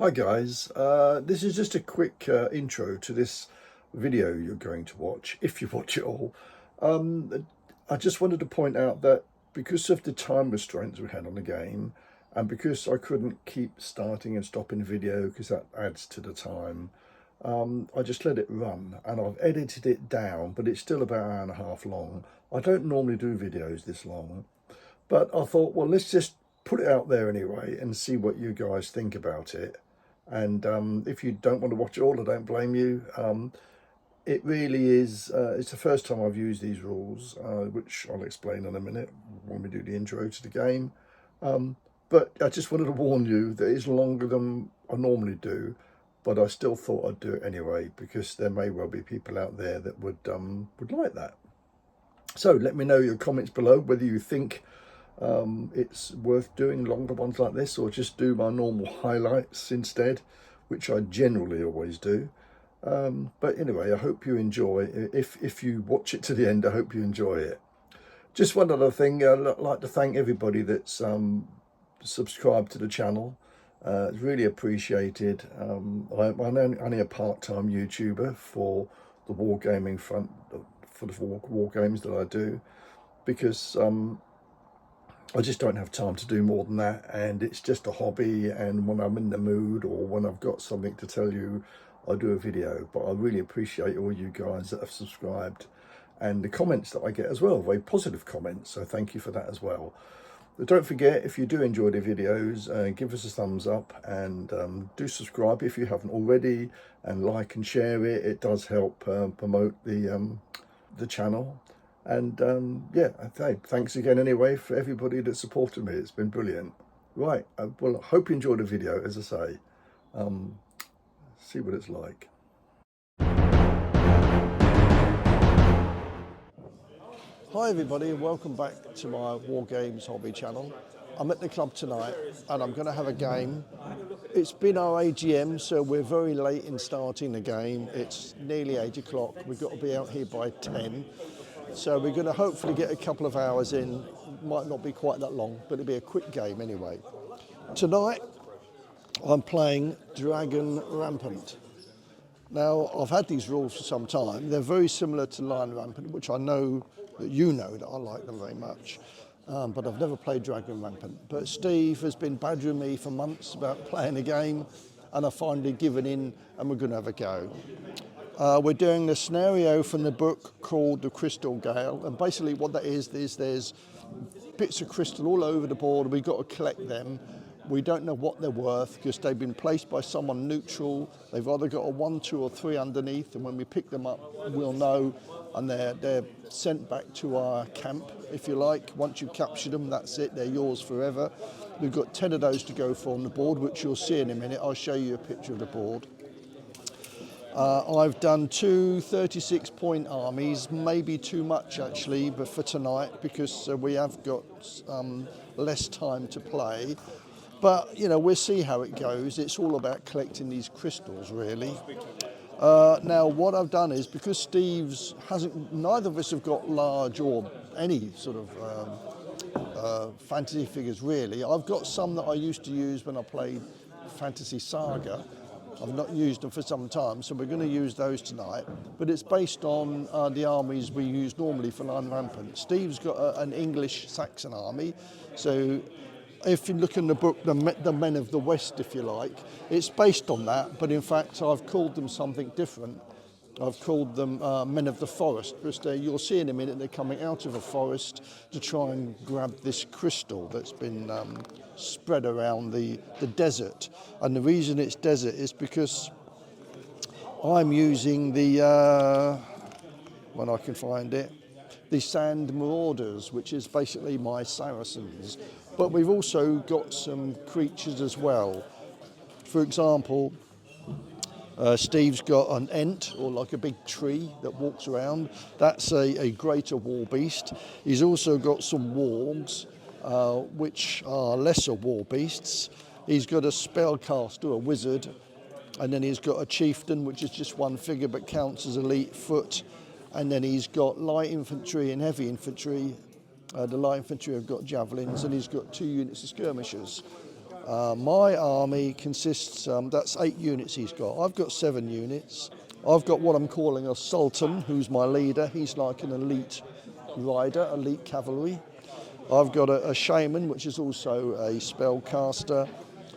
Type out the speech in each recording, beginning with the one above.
Hi guys, this is just a quick intro to this video you're going to watch, if you watch it all. I just wanted to point out that because of the time restraints we had on the game, and because I couldn't keep starting and stopping the video because that adds to the time, I just let it run and I've edited it down, but it's still about an hour and a half long. I don't normally do videos this long, but I thought, well, let's just put it out there anyway and see what you guys think about it. And if you don't want to watch it all, I don't blame you. It really is, it's the first time I've used these rules, which I'll explain in a minute when we do the intro to the game. But I just wanted to warn you that it's longer than I normally do, but I still thought I'd do it anyway, because there may well be people out there that would like that. So let me know your comments below whether you think it's worth doing longer ones like this, or just do my normal highlights instead, which I generally always do. But anyway, I hope you enjoy. If you watch it to the end, I hope you enjoy it. Just one other thing, I'd like to thank everybody that's subscribed to the channel. It's really appreciated. I'm only a part-time YouTuber for the wargaming front, for the war games that I do, because I just don't have time to do more than that, and it's just a hobby, and when I'm in the mood or when I've got something to tell you, I do a video. But I really appreciate all you guys that have subscribed and the comments that I get as well, very positive comments, so thank you for that as well. But don't forget, if you do enjoy the videos, give us a thumbs up, and do subscribe if you haven't already, and like and share it. It does help promote the channel. And yeah, thanks again anyway for everybody that supported me. It's been brilliant. Right, well, I hope you enjoyed the video, as I say. See what it's like. Hi everybody, and welcome back to my War Games hobby channel. I'm at the club tonight and I'm going to have a game. It's been our AGM, so we're very late in starting the game. It's nearly 8 o'clock. We've got to be out here by 10. So we're going to hopefully get a couple of hours in. Might not be quite that long, but it'll be a quick game anyway. Tonight, I'm playing Dragon Rampant. Now, I've had these rules for some time. They're very similar to Lion Rampant, which I know that you know that I like them very much. But I've never played Dragon Rampant. But Steve has been badgering me for months about playing a game, and I've finally given in, and we're going to have a go. We're doing the scenario from the book called The Crystal Gale, and basically what that is there's bits of crystal all over the board. We've got to collect them. We don't know what they're worth because they've been placed by someone neutral. They've either got a 1, 2 or 3 underneath, and when we pick them up we'll know, and they're sent back to our camp, if you like. Once you capture them, that's it, they're yours forever. We've got 10 of those to go for on the board, which you'll see in a minute. I'll show you a picture of the board. I've done 2 36-point armies, maybe too much actually, but for tonight, because we have got less time to play. But you know, we'll see how it goes. It's all about collecting these crystals, really. Now, what I've done is, because neither of us have got large or any sort of fantasy figures really. I've got some that I used to use when I played Fantasy Saga. I've not used them for some time, so we're going to use those tonight. But it's based on the armies we use normally for Lion Rampant. Steve's got an English Saxon army, so if you look in the book, the Men of the West, if you like, it's based on that, but in fact I've called them something different. I've called them Men of the Forest, because you'll see in a minute they're coming out of a forest to try and grab this crystal that's been spread around the desert. And the reason it's desert is because I'm using the, when I can find it, the Sand Marauders, which is basically my Saracens. But we've also got some creatures as well. For example, Steve's got an ent, or like a big tree that walks around. That's a greater war beast. He's also got some wargs, which are lesser war beasts. He's got a spellcaster, a wizard, and then he's got a chieftain, which is just one figure but counts as elite foot. And then he's got light infantry and heavy infantry. The light infantry have got javelins, and he's got 2 units of skirmishers. My army consists, that's 8 units he's got. I've got 7 units. I've got what I'm calling a sultan, who's my leader. He's like an elite rider, elite cavalry. I've got a shaman, which is also a spellcaster.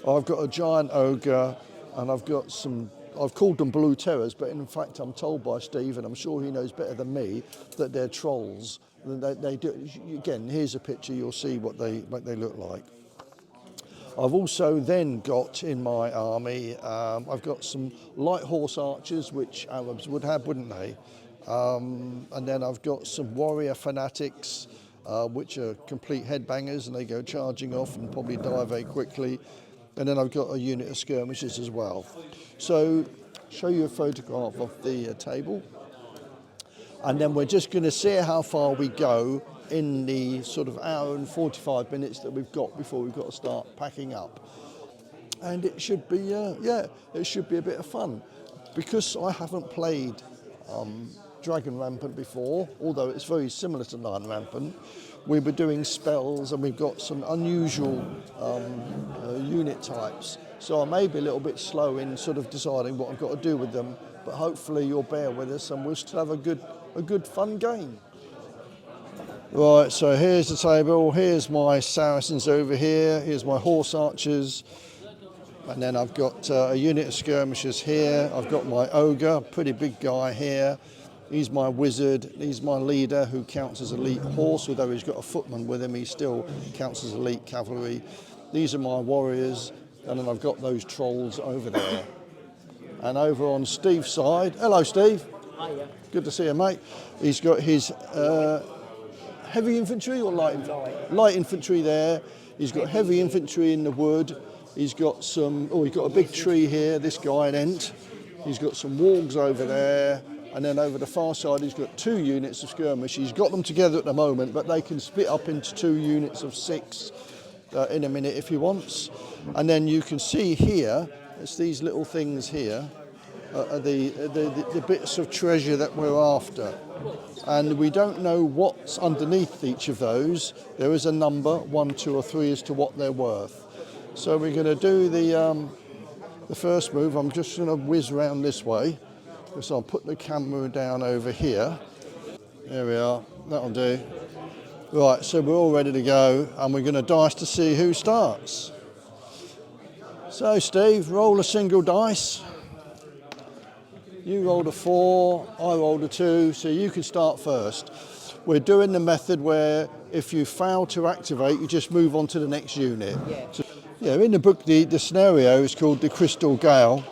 I've got a giant ogre, and I've got some, I've called them blue terrors, but in fact I'm told by Steve, and I'm sure he knows better than me, that they're trolls. They do, again, here's a picture, you'll see what they look like. I've also then got in my army, I've got some light horse archers, which Arabs would have, wouldn't they? And then I've got some warrior fanatics, which are complete headbangers, and they go charging off and probably die very quickly. And then I've got a unit of skirmishers as well. So, show you a photograph of the table. And then we're just going to see how far we go in the sort of hour and 45 minutes that we've got before we've got to start packing up. And it should be, it should be a bit of fun. Because I haven't played Dragon Rampant before, although it's very similar to Dragon Rampant, we were doing spells and we've got some unusual unit types. So I may be a little bit slow in sort of deciding what I've got to do with them, but hopefully you'll bear with us and we'll still have a good fun game. Right, so here's the table, here's my Saracens over here, here's my horse archers, and then I've got a unit of skirmishers here, I've got my ogre, pretty big guy here, he's my wizard, he's my leader who counts as elite horse, although he's got a footman with him, he still counts as elite cavalry. These are my warriors, and then I've got those trolls over there. And over on Steve's side, hello Steve. Hiya. Good to see you, mate. He's got his heavy infantry or light infantry? Light infantry there. He's got heavy infantry in the wood. He's got some, he's got a big tree here, this guy at Ent. He's got some wargs over there. And then over the far side, he's got 2 units of skirmish. He's got them together at the moment, but they can split up into 2 units of 6 in a minute if he wants. And then you can see here, it's these little things here, the bits of treasure that we're after. And we don't know what's underneath each of those. There is a number, 1, 2 or 3 as to what they're worth. So we're going to do the first move. I'm just going to whiz around this way. So I'll put the camera down over here. There we are, that'll do. Right, so we're all ready to go and we're going to dice to see who starts. So Steve, roll a single dice. You rolled a 4, I rolled a 2, so you can start first. We're doing the method where if you fail to activate, you just move on to the next unit. Yeah, in the book, the scenario is called the Crystal Gale.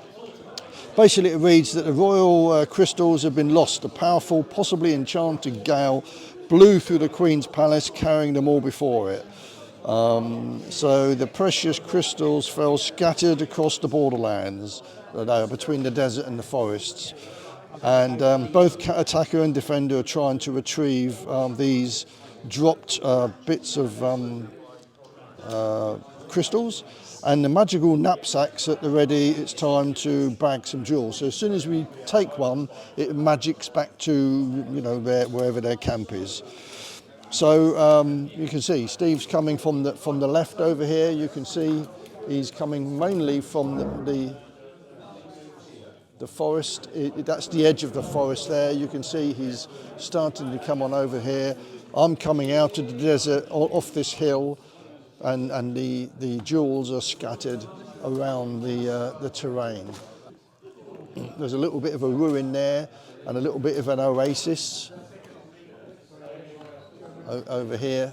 Basically, it reads that the royal crystals have been lost. A powerful, possibly enchanted gale blew through the Queen's palace, carrying them all before it. So the precious crystals fell scattered across the borderlands, between the desert and the forests. And both attacker and defender are trying to retrieve these dropped bits of crystals. And the magical knapsacks at the ready, it's time to bag some jewels. So as soon as we take one, it magics back to, wherever their camp is. So you can see Steve's coming from the left over here. You can see he's coming mainly from the forest. That's the edge of the forest there. You can see he's starting to come on over here. I'm coming out of the desert off this hill, and the jewels are scattered around the terrain. There's a little bit of a ruin there and a little bit of an oasis over here,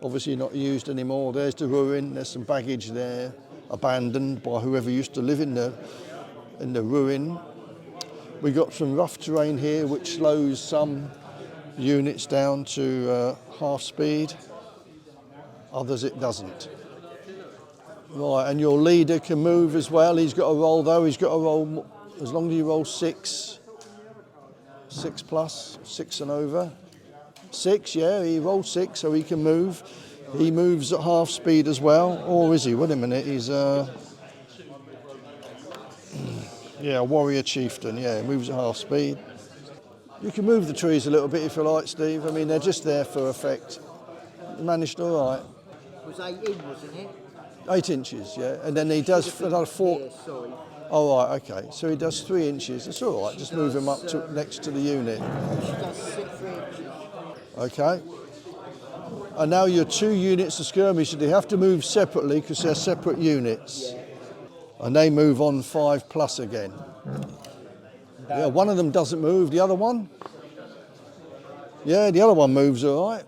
obviously not used anymore. There's the ruin, there's some baggage there, abandoned by whoever used to live in the ruin. We got some rough terrain here which slows some units down to half speed, others it doesn't. Right, and your leader can move as well. He's got a roll though, he's got a roll, as long as you roll 6 plus, 6 and over. 6, yeah, he rolled 6, so he can move. He moves at half speed as well, or is he? Wait a minute, he's yeah, warrior chieftain, yeah, he moves at half speed. You can move the trees a little bit if you like, Steve. I mean, they're just there for effect. You managed all right. It was 18, wasn't it? 8 inches, yeah. And then he does another 4. Here, sorry. Oh, right, okay. So he does 3 inches. It's all right. Just move him up to next to the unit. She does 3 inches. Okay. And now your 2 units of skirmishers, they have to move separately because they're separate units. Yeah. And they move on 5+ again. Yeah, one of them doesn't move. The other one? Yeah, the other one moves all right.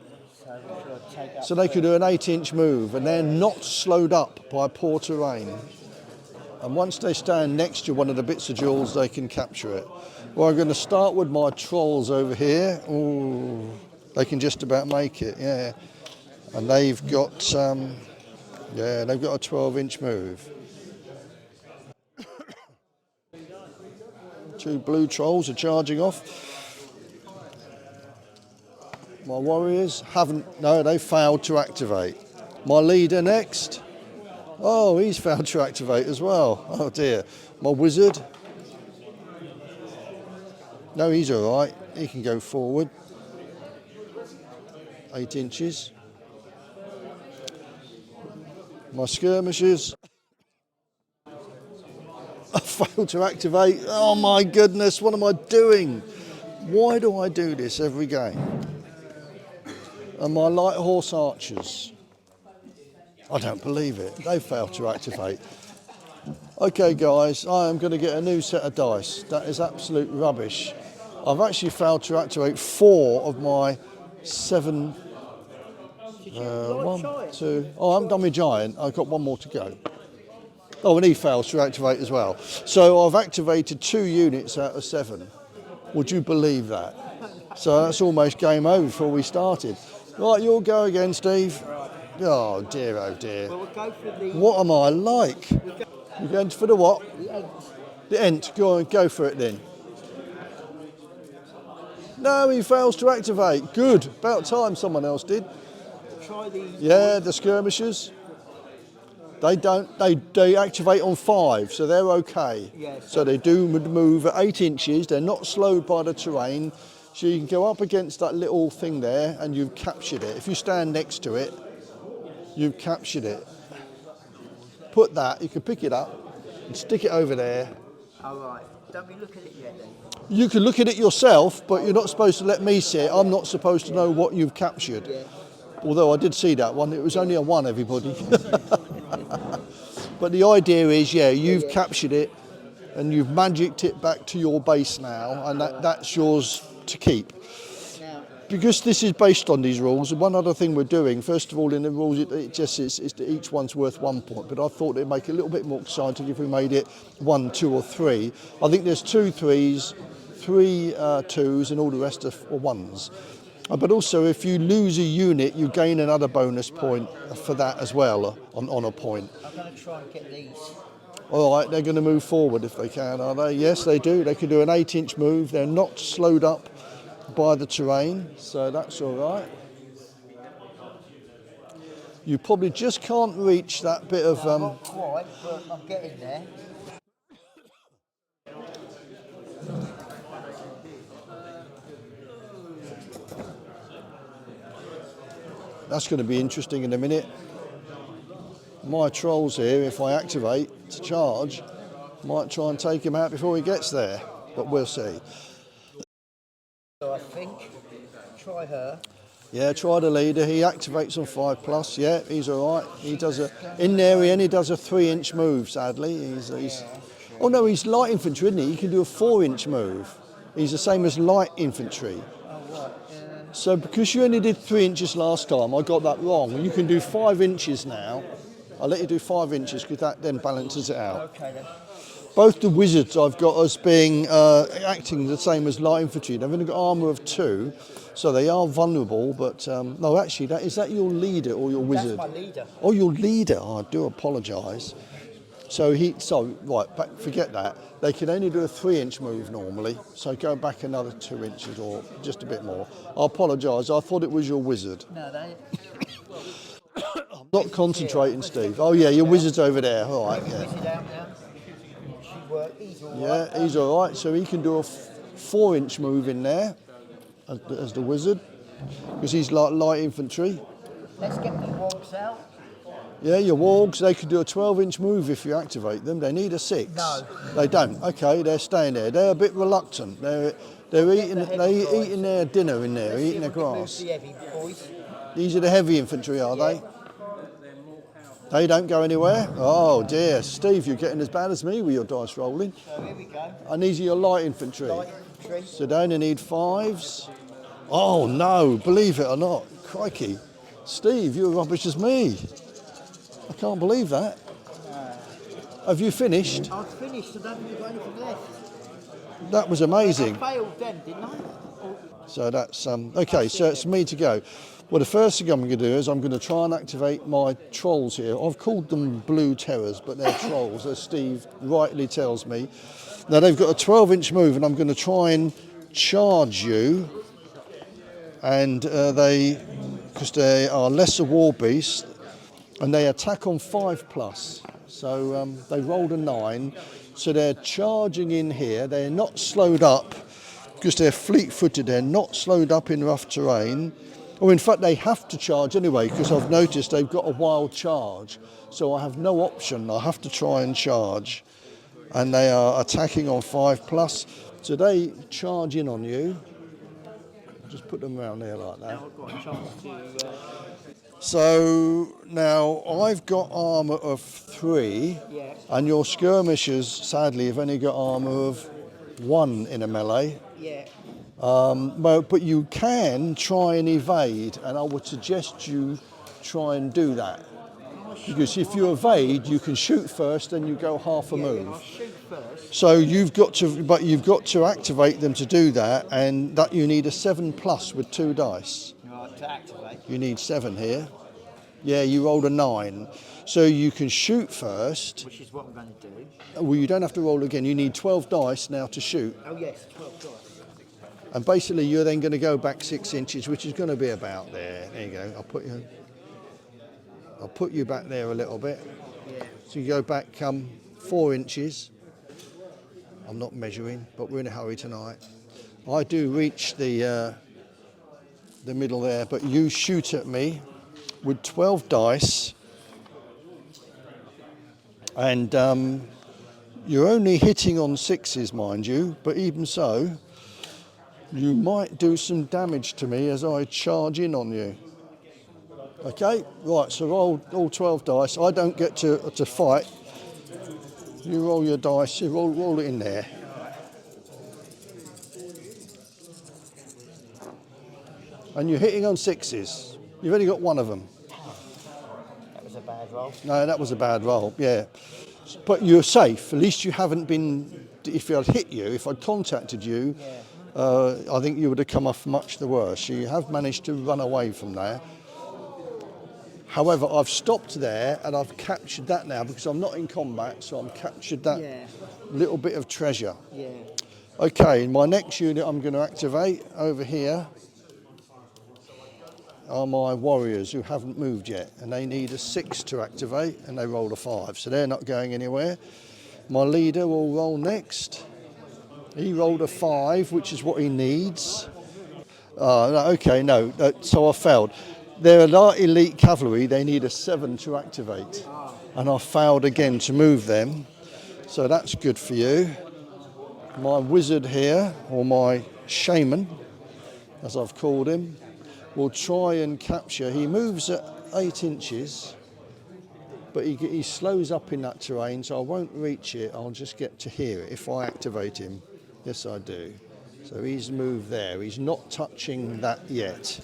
So they could do an 8-inch move, and they're not slowed up by poor terrain. And once they stand next to one of the bits of jewels, they can capture it. Well, I'm going to start with my trolls over here. Ooh, they can just about make it, yeah. And they've got, they've got a 12-inch move. 2 blue trolls are charging off. My warriors they failed to activate. My leader next. Oh, he's failed to activate as well. Oh dear. My wizard. No, he's all right. He can go forward. 8 inches. My skirmishers. I failed to activate. Oh my goodness, what am I doing? Why do I do this every game? And my light horse archers. I don't believe it. They failed to activate. Okay, guys, I am going to get a new set of dice. That is absolute rubbish. I've actually failed to activate 4 of my 7. 1, 2. Oh, I haven't done my giant. I've got 1 more to go. Oh, and he fails to activate as well. So I've activated 2 units out of 7. Would you believe that? So that's almost game over before we started. Right, you'll go again, Steve. Oh dear, oh dear. Well, we'll go for the... What am I like? You're going for the what? The Ent. The Ent. Go for it then. No, he fails to activate. Good. About time someone else did. Try the... Yeah, the skirmishers. They don't. They activate on 5, so they're okay. Yeah, so they do move at 8 inches. They're not slowed by the terrain. So you can go up against that little thing there and you've captured it. If you stand next to it, you've captured it. Put that, you can pick it up and stick it over there. All right. Don't we look at it yet then? You can look at it yourself, but you're not supposed to let me see it. I'm not supposed to know what you've captured. Yeah. Although I did see that one. It was only a 1, everybody. But the idea is, yeah, you've captured it and you've magicked it back to your base now, and that's yours to keep. Now, Because this is based on these rules, and one other thing we're doing, first of all, in the rules, it just is that each one's worth 1 point, but I thought it'd make it a little bit more exciting if we made it 1, 2 or 3. I think there's 2 3s, 3 2s, and all the rest are 1s. But also, if you lose a unit, you gain another bonus point for that as well, on a point. I'm going to try and get these. All right, they're going to move forward if they can, are they? Yes, they do. They can do an 8-inch move. They're not slowed up by the terrain, so that's all right. You probably just can't reach that bit of... Not quite, but I'm getting there. That's going to be interesting in a minute. My trolls here, if I activate to charge, might try and take him out before he gets there, but we'll see. So I think, try her. Yeah, try the leader. He activates on 5+. Yeah, he's all right. He does in there he only does a 3-inch move. Sadly, he's. Oh no, he's light infantry, isn't he? He can do a 4-inch move. He's the same as light infantry. So because you only did 3 inches last time, I got that wrong. You can do 5 inches now. I'll let you do 5 inches because that then balances it out. Okay then. Both the wizards I've got as being acting the same as light infantry. They've only got armour of 2, so they are vulnerable. But no, actually, is that your leader or your wizard? That's my leader. Oh, your leader. Oh, I do apologise. So right, forget that. They can only do a 3-inch move normally. So go back another 2 inches or just a bit more. I apologise. I thought it was your wizard. No, they. I'm not concentrating, Steve. Oh yeah, your wizard's over there. All right. Yeah. Wizard out now. He's all right. Yeah, he's all right. So he can do a 4-inch move in there as the wizard because he's like light infantry. Let's get the wogs out. Yeah, your wargs, they can do a 12-inch move if you activate them. They need a 6. No. They don't. Okay, they're staying there. They're a bit reluctant. They're eating their dinner in there, eating their grass. The heavy boys. These are the heavy infantry, are they? They don't go anywhere? Oh dear. Steve, you're getting as bad as me with your dice rolling. So here we go. And these are your light infantry. Light infantry. So they only need 5s. Oh no, believe it or not. Crikey. Steve, you're rubbish as me. I can't believe that. Have you finished? I've finished. I don't think I've got anything left. That was amazing. I failed then, didn't I? So that's okay. So it's me to go. Well, the first thing I'm going to do is I'm going to try and activate my trolls here. I've called them blue terrors, but they're trolls, as Steve rightly tells me. Now they've got a 12-inch move, and I'm going to try and charge you. And because they are lesser war beasts, and they attack on 5+. So they rolled a 9. So they're charging in here. They're not slowed up because they're fleet-footed. They're not slowed up in rough terrain. Or in fact, they have to charge anyway because I've noticed they've got a wild charge. So I have no option. I have to try and charge. And they are attacking on 5+. So they charge in on you. Just put them around there like that. Now I've got a chance to... So now I've got armour of 3, Yeah. and your skirmishers, sadly, have only got armour of 1 in a melee. Yeah. But you can try and evade, and I would suggest you try and do that. Because if you evade, you can shoot first, then you go half a move. I'll shoot first. So you've got to activate them to do that, and that you need a 7+ with 2 dice. Right, to activate. You need 7 here. Yeah, you rolled a 9. So you can shoot first. Which is what I'm going to do. Well, you don't have to roll again. You need 12 dice now to shoot. Oh yes, 12 dice. And basically you're then going to go back 6 inches, which is going to be about there. There you go. I'll put you back there a little bit. Yeah. So you go back 4 inches. I'm not measuring, but we're in a hurry tonight. I do reach the middle there, but you shoot at me with 12 dice, and you're only hitting on 6s, mind you, but even so, you might do some damage to me as I charge in on you. Okay, right, so roll all 12 dice. I don't get to fight. You roll your dice, you roll it in there. And you're hitting on 6s. You've only got 1 of them. That was a bad roll. No, that was a bad roll, yeah. But you're safe. At least you haven't been, if I'd hit you, if I'd contacted you, I think you would have come off much the worse. You have managed to run away from there. However, I've stopped there and I've captured that now because I'm not in combat, so I've captured that little bit of treasure. Yeah. Okay, my next unit I'm going to activate over here are my warriors who haven't moved yet, and they need a 6 to activate, and they rolled a 5, so they're not going anywhere. My leader will roll next. He rolled a 5, which is what he needs. So I failed. They're light elite cavalry, they need a 7 to activate, and I failed again to move them, so that's good for you. My wizard here, or my shaman, as I've called him, will try and capture. He moves at 8 inches, but he slows up in that terrain, so I won't reach it. I'll just get to hear it if I activate him. Yes, I do. So he's moved there. He's not touching that yet.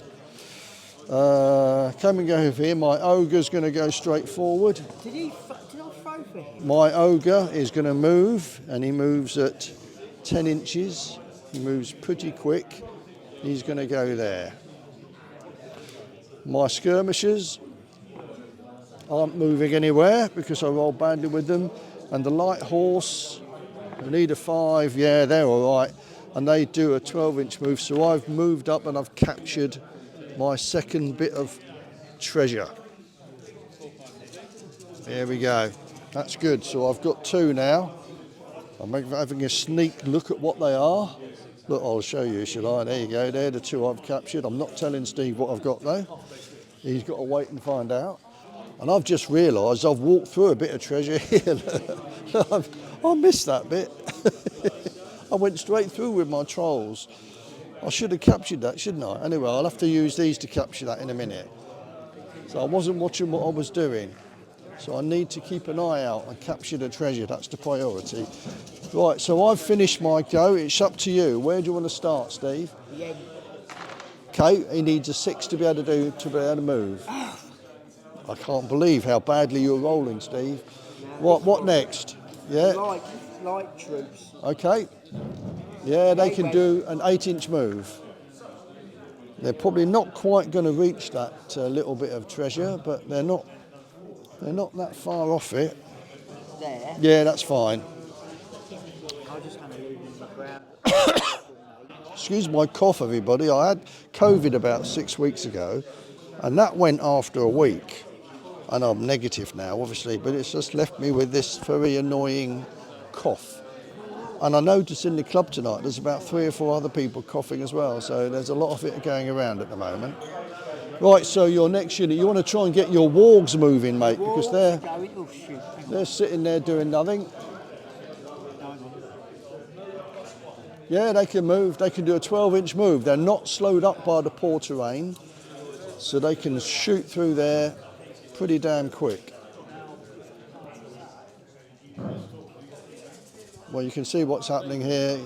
Come and go over here. My ogre's going to go straight forward. Did I throw for him? My ogre is going to move, and he moves at 10 inches. He moves pretty quick. He's going to go there. My skirmishers aren't moving anywhere because I rolled badly with them. And the light horse, I need a 5, yeah, they're all right. And they do a 12-inch move, so I've moved up and I've captured my second bit of treasure. There we go. That's good. So I've got 2 now. I'm having a sneak look at what they are. Look, I'll show you, shall I? There you go. They're the 2 I've captured. I'm not telling Steve what I've got, though. He's got to wait and find out. And I've just realised I've walked through a bit of treasure here. I missed that bit. I went straight through with my trolls. I should have captured that, shouldn't I? Anyway, I'll have to use these to capture that in a minute. So I wasn't watching what I was doing. So I need to keep an eye out and capture the treasure. That's the priority. Right, so I've finished my go. It's up to you. Where do you want to start, Steve? The end. Okay, he needs a 6 to be able to move. I can't believe how badly you're rolling, Steve. What next? Yeah. Light troops. Okay. Yeah, they can do an 8-inch move. They're probably not quite going to reach that little bit of treasure, but they're not that far off it. There. Yeah, that's fine. I'm just going to leave them in the ground. Excuse my cough, everybody. I had COVID about 6 weeks ago, and that went after a week. And I'm negative now, obviously, but it's just left me with this very annoying cough. And I noticed in the club tonight there's about 3 or 4 other people coughing as well, so there's a lot of it going around at the moment. Right, so your next unit, you want to try and get your wargs moving, mate, because they're sitting there doing nothing. Yeah, they can move. They can do a 12-inch move. They're not slowed up by the poor terrain, so they can shoot through there pretty damn quick. Well, you can see what's happening here.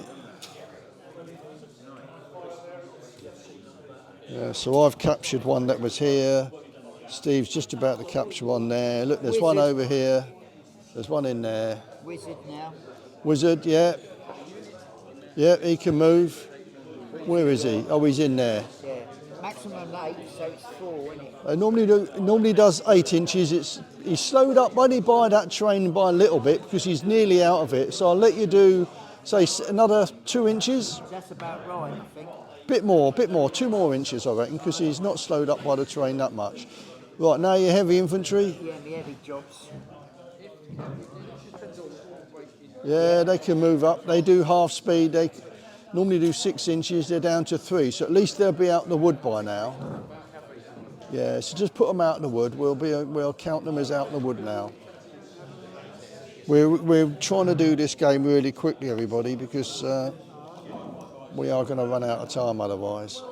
Yeah, so I've captured one that was here. Steve's just about to capture one there. Look, there's one over here. There's one in there. Wizard now. Wizard, yeah. Yeah, he can move. Where is he? Oh, he's in there. Yeah. Maximum 8, so it's 4, isn't it? Normally does 8 inches. He's slowed up only by that train by a little bit because he's nearly out of it. So I'll let you do, say, another 2 inches. That's about right, I think. Bit more, 2 more inches, I reckon, because he's not slowed up by the train that much. Right, now your heavy infantry. Yeah, the heavy jobs. Yeah, they can move up. They do half speed. They normally do 6 inches. They're down to 3, so at least they'll be out in the wood by now. Yeah, so just put them out in the wood. We'll count them as out in the wood now. We're trying to do this game really quickly, everybody, because we are going to run out of time otherwise.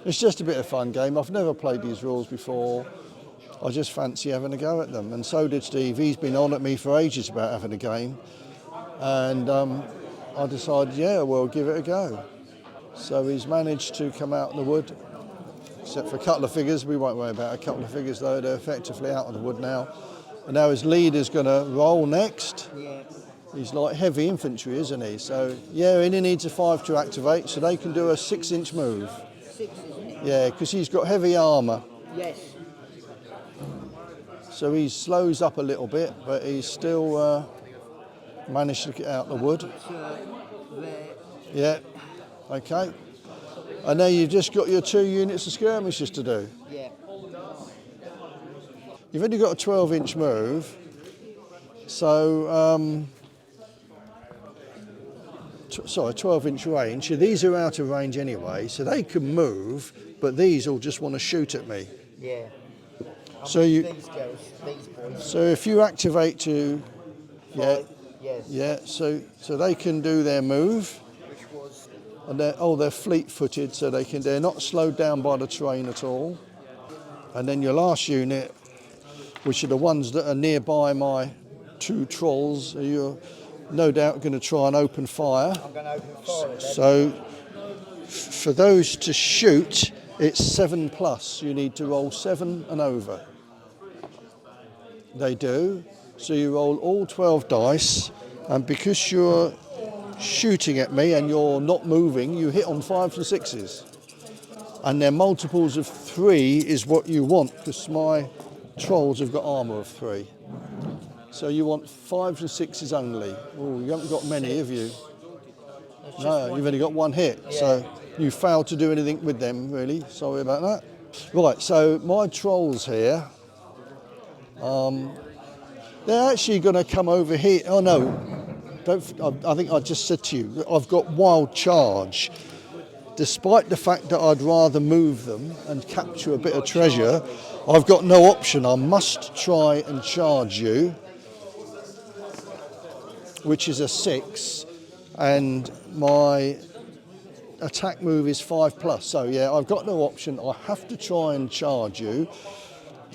It's just a bit of a fun game. I've never played these rules before. I just fancy having a go at them, and so did Steve. He's been on at me for ages about having a game, and I decided, yeah, we'll give it a go. So he's managed to come out in the wood, except for a couple of figures. We won't worry about a couple of figures, though. They're effectively out of the wood now. And now his leader's going to roll next. Yeah. He's like heavy infantry, isn't he? So, yeah, and he needs a 5 to activate, so they can do a 6-inch move. 6, isn't it? Yeah, because he's got heavy armour. Yes. So he slows up a little bit, but he's still managed to get out the wood. There. Yeah, okay. And now you've just got your 2 units of skirmishers to do. Yeah. You've only got a 12-inch move, so, sorry, 12-inch range. So these are out of range anyway, so they can move, but these all just want to shoot at me. Yeah. So you, These girls, these boys. so if you activate to, yeah, Yes. yeah, so they can do their move, Which was. and they're fleet-footed, so they're not slowed down by the train at all. And then your last unit, which are the ones that are nearby my 2 trolls, you're no doubt going to try and open fire. I'm going to open fire at them. So for those to shoot, it's 7+. You need to roll 7 and over. They do. So you roll all 12 dice, and because you're shooting at me and you're not moving, you hit on 5s and 6s. And their multiples of 3 is what you want, because my trolls have got armour of 3. So you want 5s and 6s only. Oh, you haven't got many, have you? No, you've only got 1 hit. Yeah. So you failed to do anything with them, really. Sorry about that. Right, so my trolls here, they're actually going to come over here. Oh no, I think I just said to you, I've got wild charge. despite the fact that I'd rather move them and capture a bit of treasure, I've got no option. I must try and charge you, which is a 6, and my attack move is 5+. So yeah, I've got no option. I have to try and charge you.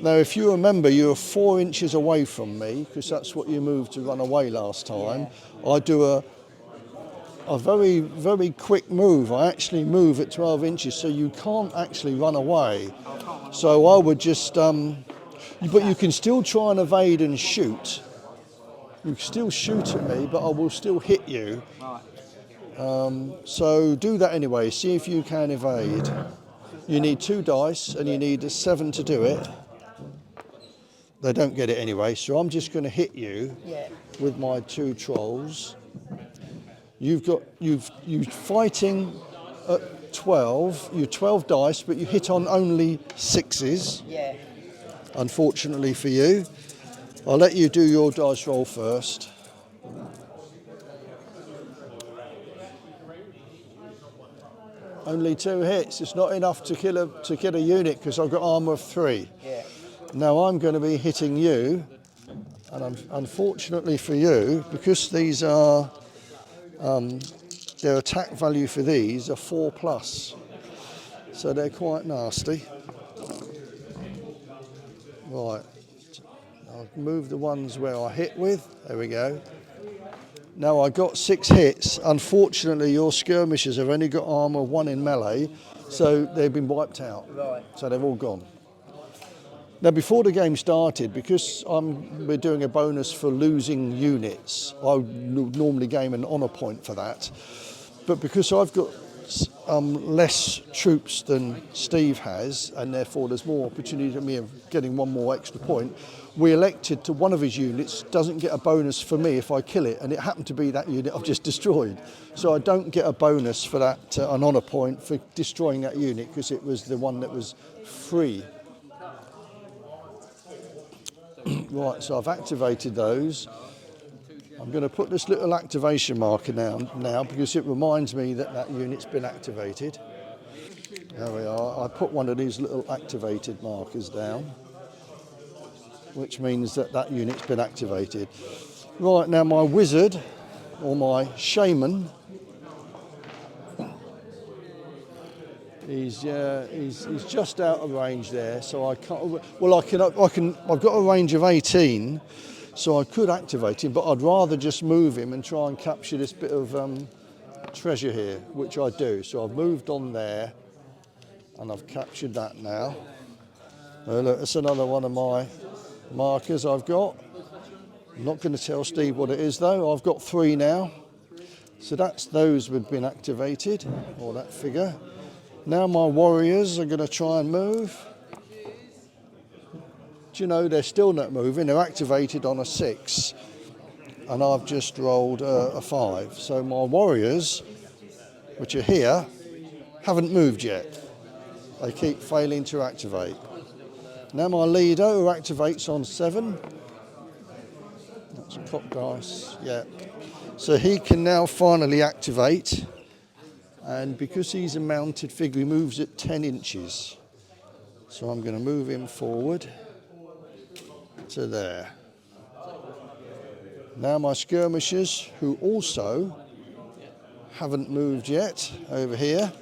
Now, if you remember, you were 4 inches away from me, because that's what you moved to run away last time. I do a very, very quick move. I actually move at 12 inches, so you can't actually run away. So I would just, but you can still try and evade and shoot. You can still shoot at me, but I will still hit you. So do that anyway, see if you can evade. You need 2 dice, and you need a 7 to do it. They don't get it anyway, so I'm just going to hit you with my 2 trolls. You're fighting at 12. You're 12 dice, but you hit on only 6s. Yeah. Unfortunately for you. I'll let you do your dice roll first. Only 2 hits. It's not enough to kill a unit, because I've got armour of 3. Yeah. Now I'm going to be hitting you, and unfortunately for you, because these are their attack value for these are 4+, so they're quite nasty. Right, I'll move the ones where I hit with. There we go. Now I got 6 hits. Unfortunately, your skirmishers have only got armour 1 in melee, so they've been wiped out. Right. So they've all gone. Now, before the game started, because we're doing a bonus for losing units, I would normally game an honour point for that. But because I've got less troops than Steve has, and therefore there's more opportunity for me of getting 1 more extra point, we elected to one of his units doesn't get a bonus for me if I kill it, and it happened to be that unit I've just destroyed. So I don't get a bonus for that, an honour point for destroying that unit, because it was the one that was free. Right, so I've activated those. I'm going to put this little activation marker now because it reminds me that that unit's been activated. There we are. I put one of these little activated markers down, which means that that unit's been activated. Right, now my wizard, or my shaman, he's just out of range there, so I can't. Well, I can. I've got a range of 18, so I could activate him, but I'd rather just move him and try and capture this bit of treasure here, which I do. So I've moved on there, and I've captured that now. Look, that's another one of my markers I've got. I'm not going to tell Steve what it is though. I've got 3 now, so that's those have been activated, or that figure. Now my warriors are going to try and move. Do you know, they're still not moving. They're activated on a 6. And I've just rolled a 5. So my warriors, which are here, haven't moved yet. They keep failing to activate. Now my leader, who activates on 7. That's cop dice, yeah. So he can now finally activate. And because he's a mounted figure, he moves at 10 inches. So I'm going to move him forward to there. Now my skirmishers, who also haven't moved yet, over here.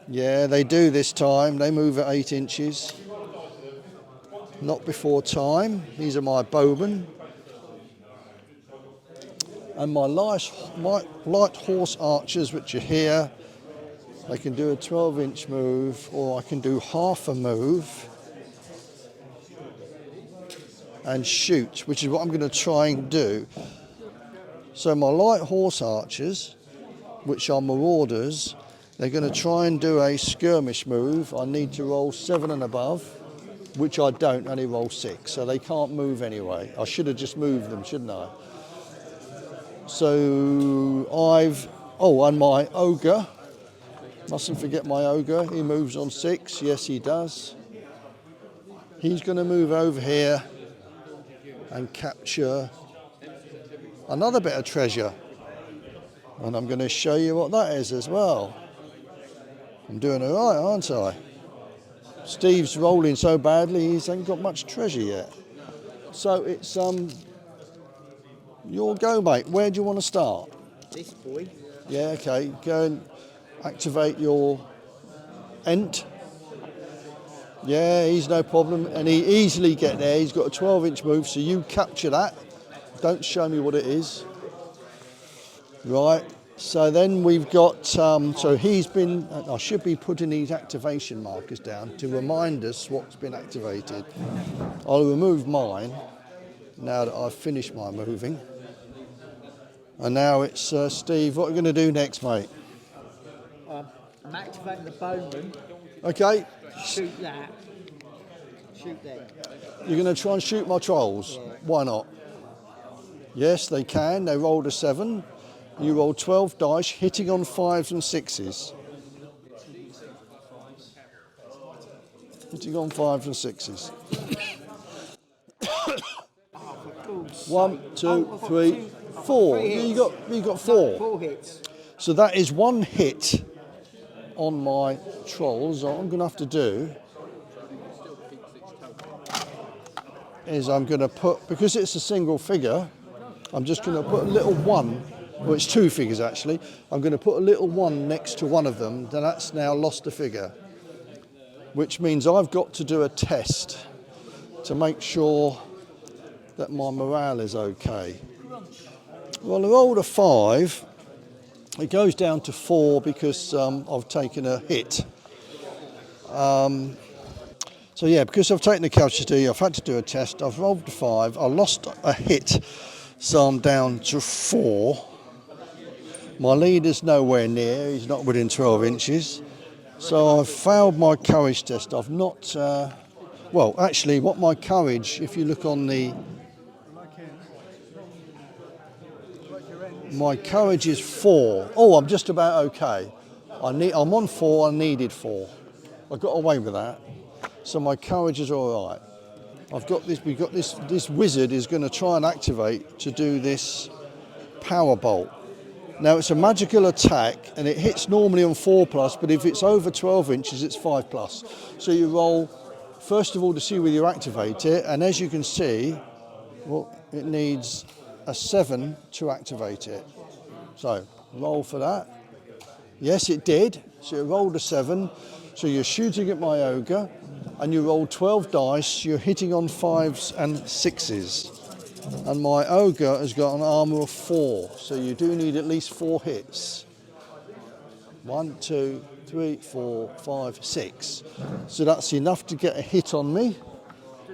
Yeah, they do this time. They move at 8 inches. Not before time. These are my bowmen. And my light horse archers, which are here, they can do a 12-inch move, or I can do half a move and shoot, which is what I'm going to try and do. So my light horse archers, which are marauders, they're going to try and do a skirmish move. I need to roll 7 and above, which I don't, only roll 6, so they can't move anyway. I should have just moved them, shouldn't I? So and my ogre, mustn't forget my ogre, he moves on 6, yes he does. He's going to move over here and capture another bit of treasure. And I'm going to show you what that is as well. I'm doing all right, aren't I? Steve's rolling so badly, he hasn't got much treasure yet. So it's your go, mate. Where do you want to start? This boy. Yeah, okay. Go and activate your ent. Yeah, he's no problem, and he easily get there. He's got a 12-inch move, so you capture that. Don't show me what it is. Right. So then we've got. So he's been. I should be putting these activation markers down to remind us what's been activated. I'll remove mine now that I've finished my moving. And now it's Steve. What are you going to do next, mate? I'm activating the bowman. Okay. Shoot that. Shoot that. You're going to try and shoot my trolls. Yeah. Why not? Yes, they can. They rolled a 7. You roll 12 dice, hitting on 5s and 6s. Hitting on 5s and 6s. 1, 2, 3, 4. You got 4. 4 hits. So that is 1 hit on my trolls. What I'm going to have to do is I'm going to put, because it's a single figure, I'm just going to put a little 1. Well, it's 2 figures actually. I'm going to put a little 1 next to one of them, then that's now lost a figure. Which means I've got to do a test to make sure that my morale is okay. Well, I rolled a 5. It goes down to 4 because I've taken a hit. So yeah, because I've taken the casualty, I've had to do a test. I've rolled a 5. I lost a hit, so I'm down to 4. My leader's nowhere near, he's not within 12 inches. So I've failed my courage test. I've not, well, actually, what my courage, if you look on the, my courage is 4. Oh, I'm just about okay. I'm on 4, I needed 4. I got away with that. So my courage is all right. We've got this wizard is going to try and activate to do this power bolt. Now it's a magical attack and it hits normally on 4+, but if it's over 12 inches, it's 5+. So you roll, first of all, to see whether you activate it, and as you can see, well, it needs a 7 to activate it. So roll for that. Yes, it did. So it rolled a 7. So you're shooting at my ogre, and you roll 12 dice, you're hitting on 5s and 6s. And my ogre has got an armour of 4, so you do need at least 4 hits. 1, 2, 3, 4, 5, 6. So that's enough to get a hit on me.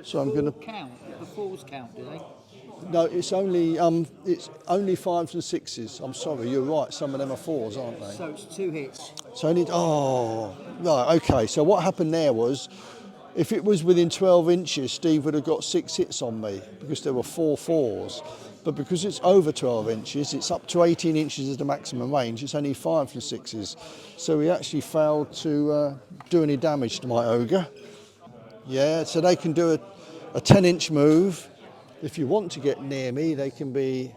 So I'm going to count. The 4s count, do they? No, it's only 5s and 6s. I'm sorry, you're right. Some of them are 4s, aren't they? So it's 2 hits. So I need. Oh, right. Okay. So what happened there was, if it was within 12 inches, Steve would have got 6 hits on me because there were 4 4s. But because it's over 12 inches, it's up to 18 inches as the maximum range. It's only 5s and 6s. So he actually failed to do any damage to my ogre. Yeah. So they can do a 10-inch move. If you want to get near me, they can be,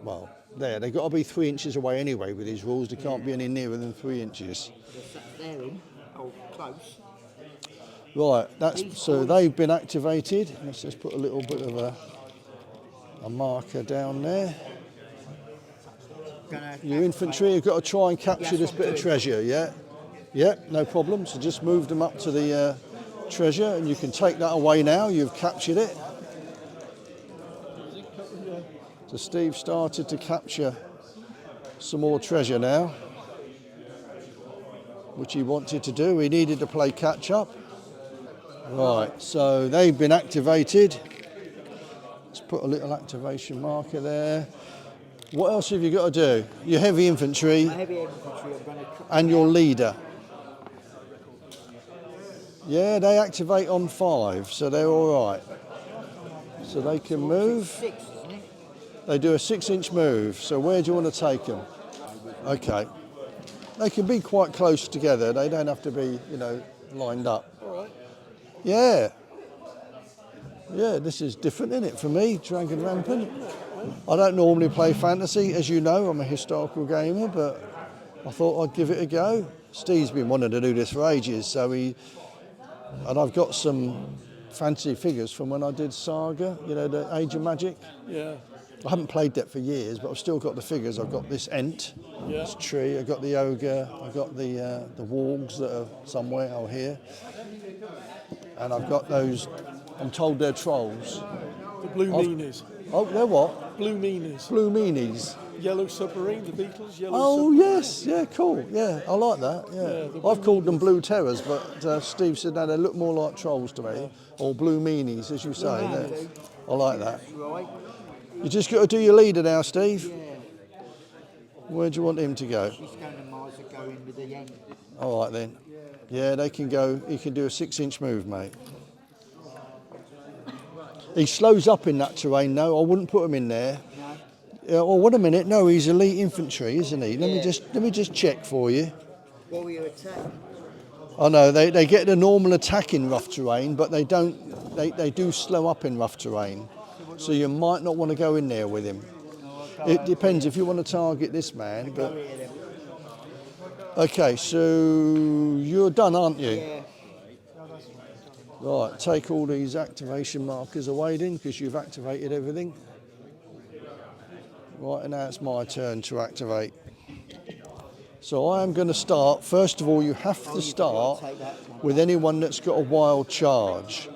well, there. They've got to be 3 inches away anyway with these rules. They can't be any nearer than 3 inches. They're in. Oh, close. Right, so they've been activated. Let's just put a little bit of a marker down there. Your infantry have got to try and capture this bit of treasure, yeah? Yeah, no problem. So just move them up to the treasure and you can take that away now. You've captured it. So Steve started to capture some more treasure now, which he wanted to do. He needed to play catch up. Right, so they've been activated. Let's put a little activation marker there. What else have you got to do? Your heavy infantry and your leader. Yeah, they activate on 5, so they're all right. So they can move. 6, isn't it? They do a 6-inch move. So where do you want to take them? Okay. They can be quite close together. They don't have to be, lined up. All right. Yeah. Yeah, this is different, isn't it, for me, Dragon Rampant? I don't normally play fantasy, as you know, I'm a historical gamer, but I thought I'd give it a go. Steve's been wanting to do this for ages, and I've got some fancy figures from when I did Saga, you know, the Age of Magic. Yeah. I haven't played that for years, but I've still got the figures. I've got this Ent, Yeah. this tree, I've got the ogre, I've got the wargs that are somewhere out here, and I've got those, I'm told they're trolls. The blue meanies. Oh, they're what? Blue meanies. Blue meanies. Yellow submarine, the Beatles, yellow Oh, submarine. yes, yeah, cool, yeah, I like that, yeah. I've called them blue terrors, but Steve said, no, they look more like trolls to me, or blue meanies, as you say. I like that. Right. You just got to do your leader now, Steve. Yeah. Where do you want him to go? She's going to Mars to go in with the end. All right, then. Yeah, they can go, he can do a 6-inch move, mate. He slows up in that terrain, though. I wouldn't put him in there. No. Oh, wait a minute. No, he's elite infantry, isn't he? Let me just check for you. What were you attacking? I know they get the normal attack in rough terrain, but they don't. They do slow up in rough terrain, so you might not want to go in there with him. It depends if you want to target this man. But okay, so you're done, aren't you? Yeah. Right, take all these activation markers away then, because you've activated everything. Right, and now it's my turn to activate. So I am going to start, first of all, you have to start with anyone that's got a wild charge.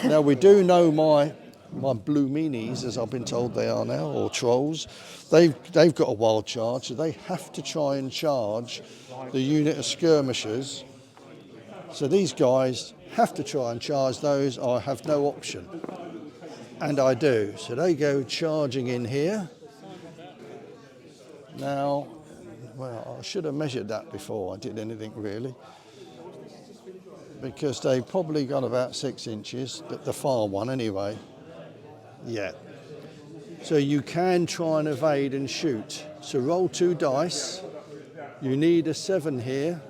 Now, we do know my blue meanies, as I've been told they are now, or trolls, they've got a wild charge, so they have to try and charge the unit of skirmishers. So these guys have to try and charge those. I have no option, and I do. So they go charging in here. Now, well, I should have measured that before I did anything really, because they've probably got about 6 inches, the far one anyway. Yeah. So you can try and evade and shoot. So roll 2 dice. You need a 7 here.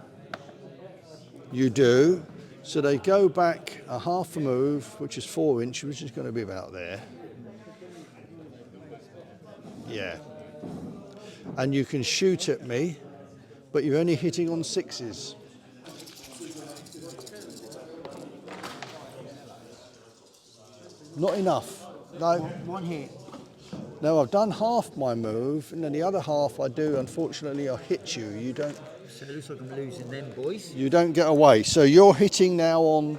You do. So they go back a half a move, which is 4 inches, which is going to be about there. Yeah. And you can shoot at me, but you're only hitting on 6s. Not enough. No. One hit. No, I've done half my move, and then the other half I do, unfortunately, I hit you. You don't. So it looks like I'm losing them, boys. You don't get away. So you're hitting now on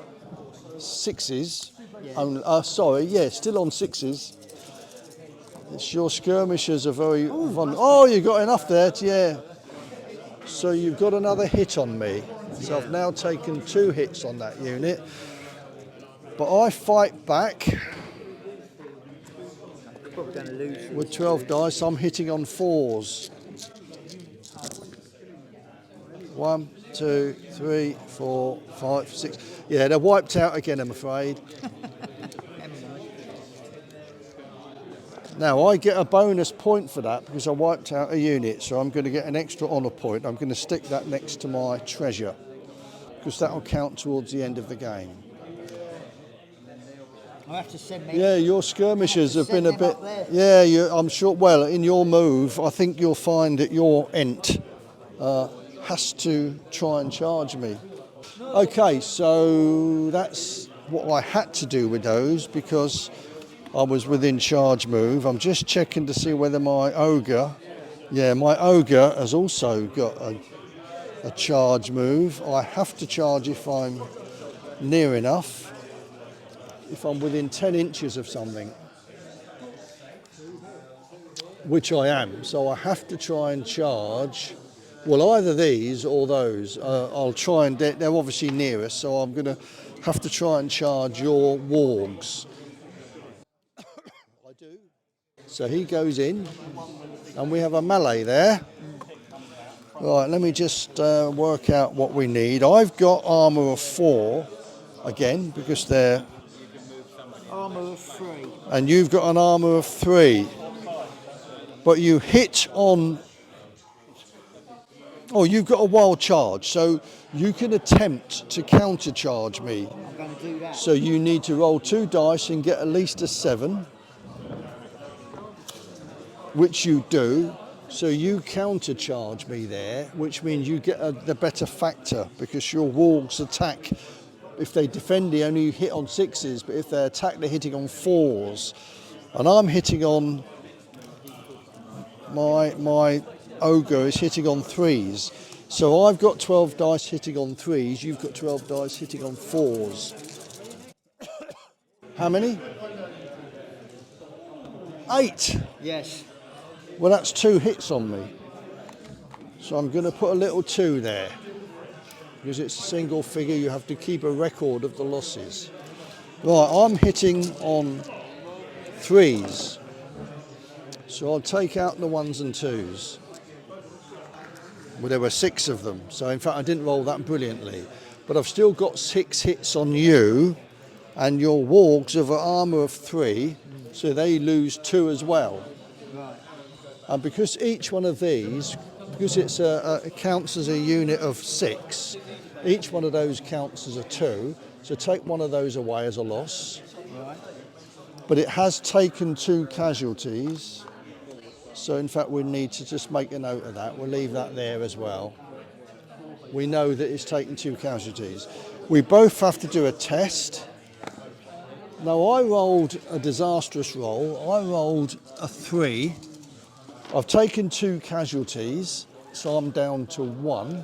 6s. Yeah. Sorry, yeah, still on 6s. It's your skirmishers are very vulnerable. Oh, you got enough there, yeah. So you've got another hit on me. So I've now taken 2 hits on that unit. But I fight back Probably going to lose. with 12 dice. I'm hitting on 4s. 1, 2, 3, 4, 5, 6. Yeah, they're wiped out again, I'm afraid. Now, I get a bonus point for that because I wiped out a unit, so I'm going to get an extra honour point. I'm going to stick that next to my treasure because that will count towards the end of the game. I have to send me. Yeah, your skirmishers have been a Send bit... them up there. Yeah, I'm sure... Well, in your move, I think you'll find that your Ent has to try and charge me. Okay, so that's what I had to do with those because I was within charge move. I'm just checking to see whether my ogre... Yeah, my ogre has also got a charge move. I have to charge if I'm near enough. If I'm within 10 inches of something, which I am, so I have to try and charge, well, either these or those. I'll try and, they're obviously near us, so I'm going to have to try and charge your wargs. I do. So he goes in, and we have a melee there. Right, let me just work out what we need. I've got armour of 4, again, because they're... Armour of 3. And you've got an armour of 3. But you hit on... Oh, you've got a wild charge, so you can attempt to countercharge me. I'm going to do that. So you need to roll 2 dice and get at least a 7, which you do. So you countercharge me there, which means you get the better factor because your wargs attack. If they defend, they only hit on 6s, but if they attack, they're hitting on 4s. And I'm hitting on, my ogre is hitting on 3s. So I've got 12 dice hitting on 3s, you've got 12 dice hitting on 4s. How many? 8. Yes. Well, that's 2 hits on me. So I'm going to put a little 2 there. Because it's a single figure, you have to keep a record of the losses. Right, I'm hitting on 3s. So I'll take out the 1s and 2s. Well, there were 6 of them. So in fact, I didn't roll that brilliantly. But I've still got 6 hits on you. And your wargs have an armour of 3. So they lose 2 as well. Right. And because each one of these, because it counts as a unit of 6, each one of those counts as a 2. So take one of those away as a loss. Right. But it has taken 2 casualties. So in fact, we need to just make a note of that. We'll leave that there as well. We know that it's taken 2 casualties. We both have to do a test. Now, I rolled a disastrous roll. I rolled a 3. I've taken 2 casualties, so I'm down to 1.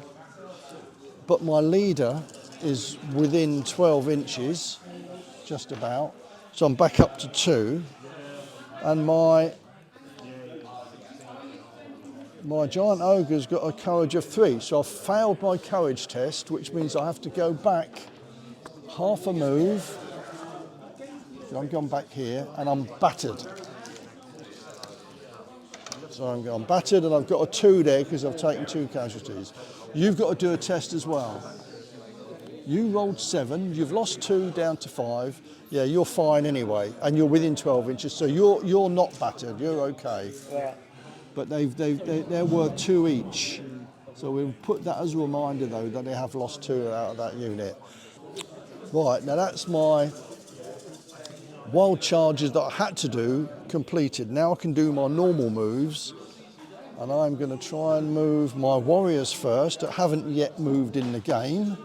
But my leader is within 12 inches, just about. So I'm back up to 2. And my giant ogre's got a courage of 3. So I've failed my courage test, which means I have to go back half a move. So I'm gone back here, and I'm battered. So I'm battered, and I've got a 2 there because I've taken 2 casualties. You've got to do a test as well. You rolled 7. You've lost 2 down to 5. Yeah, you're fine anyway, and you're within 12 inches, so you're not battered. You're okay. Yeah. But they're worth 2 each. So we'll put that as a reminder, though, that they have lost 2 out of that unit. Right, now that's my wild charges that I had to do completed. Now I can do my normal moves, and I'm going to try and move my warriors first that haven't yet moved in the game.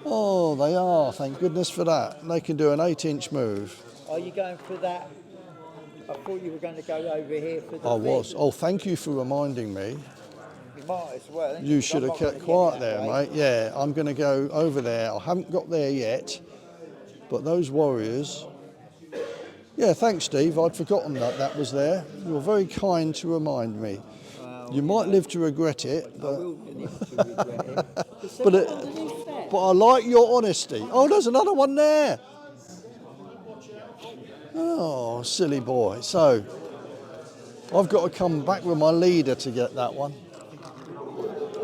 Oh, they are, thank goodness for that. They can do an 8-inch move. Are you going for that? I thought you were going to go over here for the I was. thing. Oh, thank you for reminding me. You might as well. You should have kept quiet there, mate. Yeah, I'm going to go over there. I haven't got there yet, but those warriors... Yeah, thanks, Steve. I'd forgotten that was there. You're very kind to remind me. You might live to regret it, but... I will live to regret it. but I like your honesty. Oh, there's another one there. Oh, silly boy. So, I've got to come back with my leader to get that one.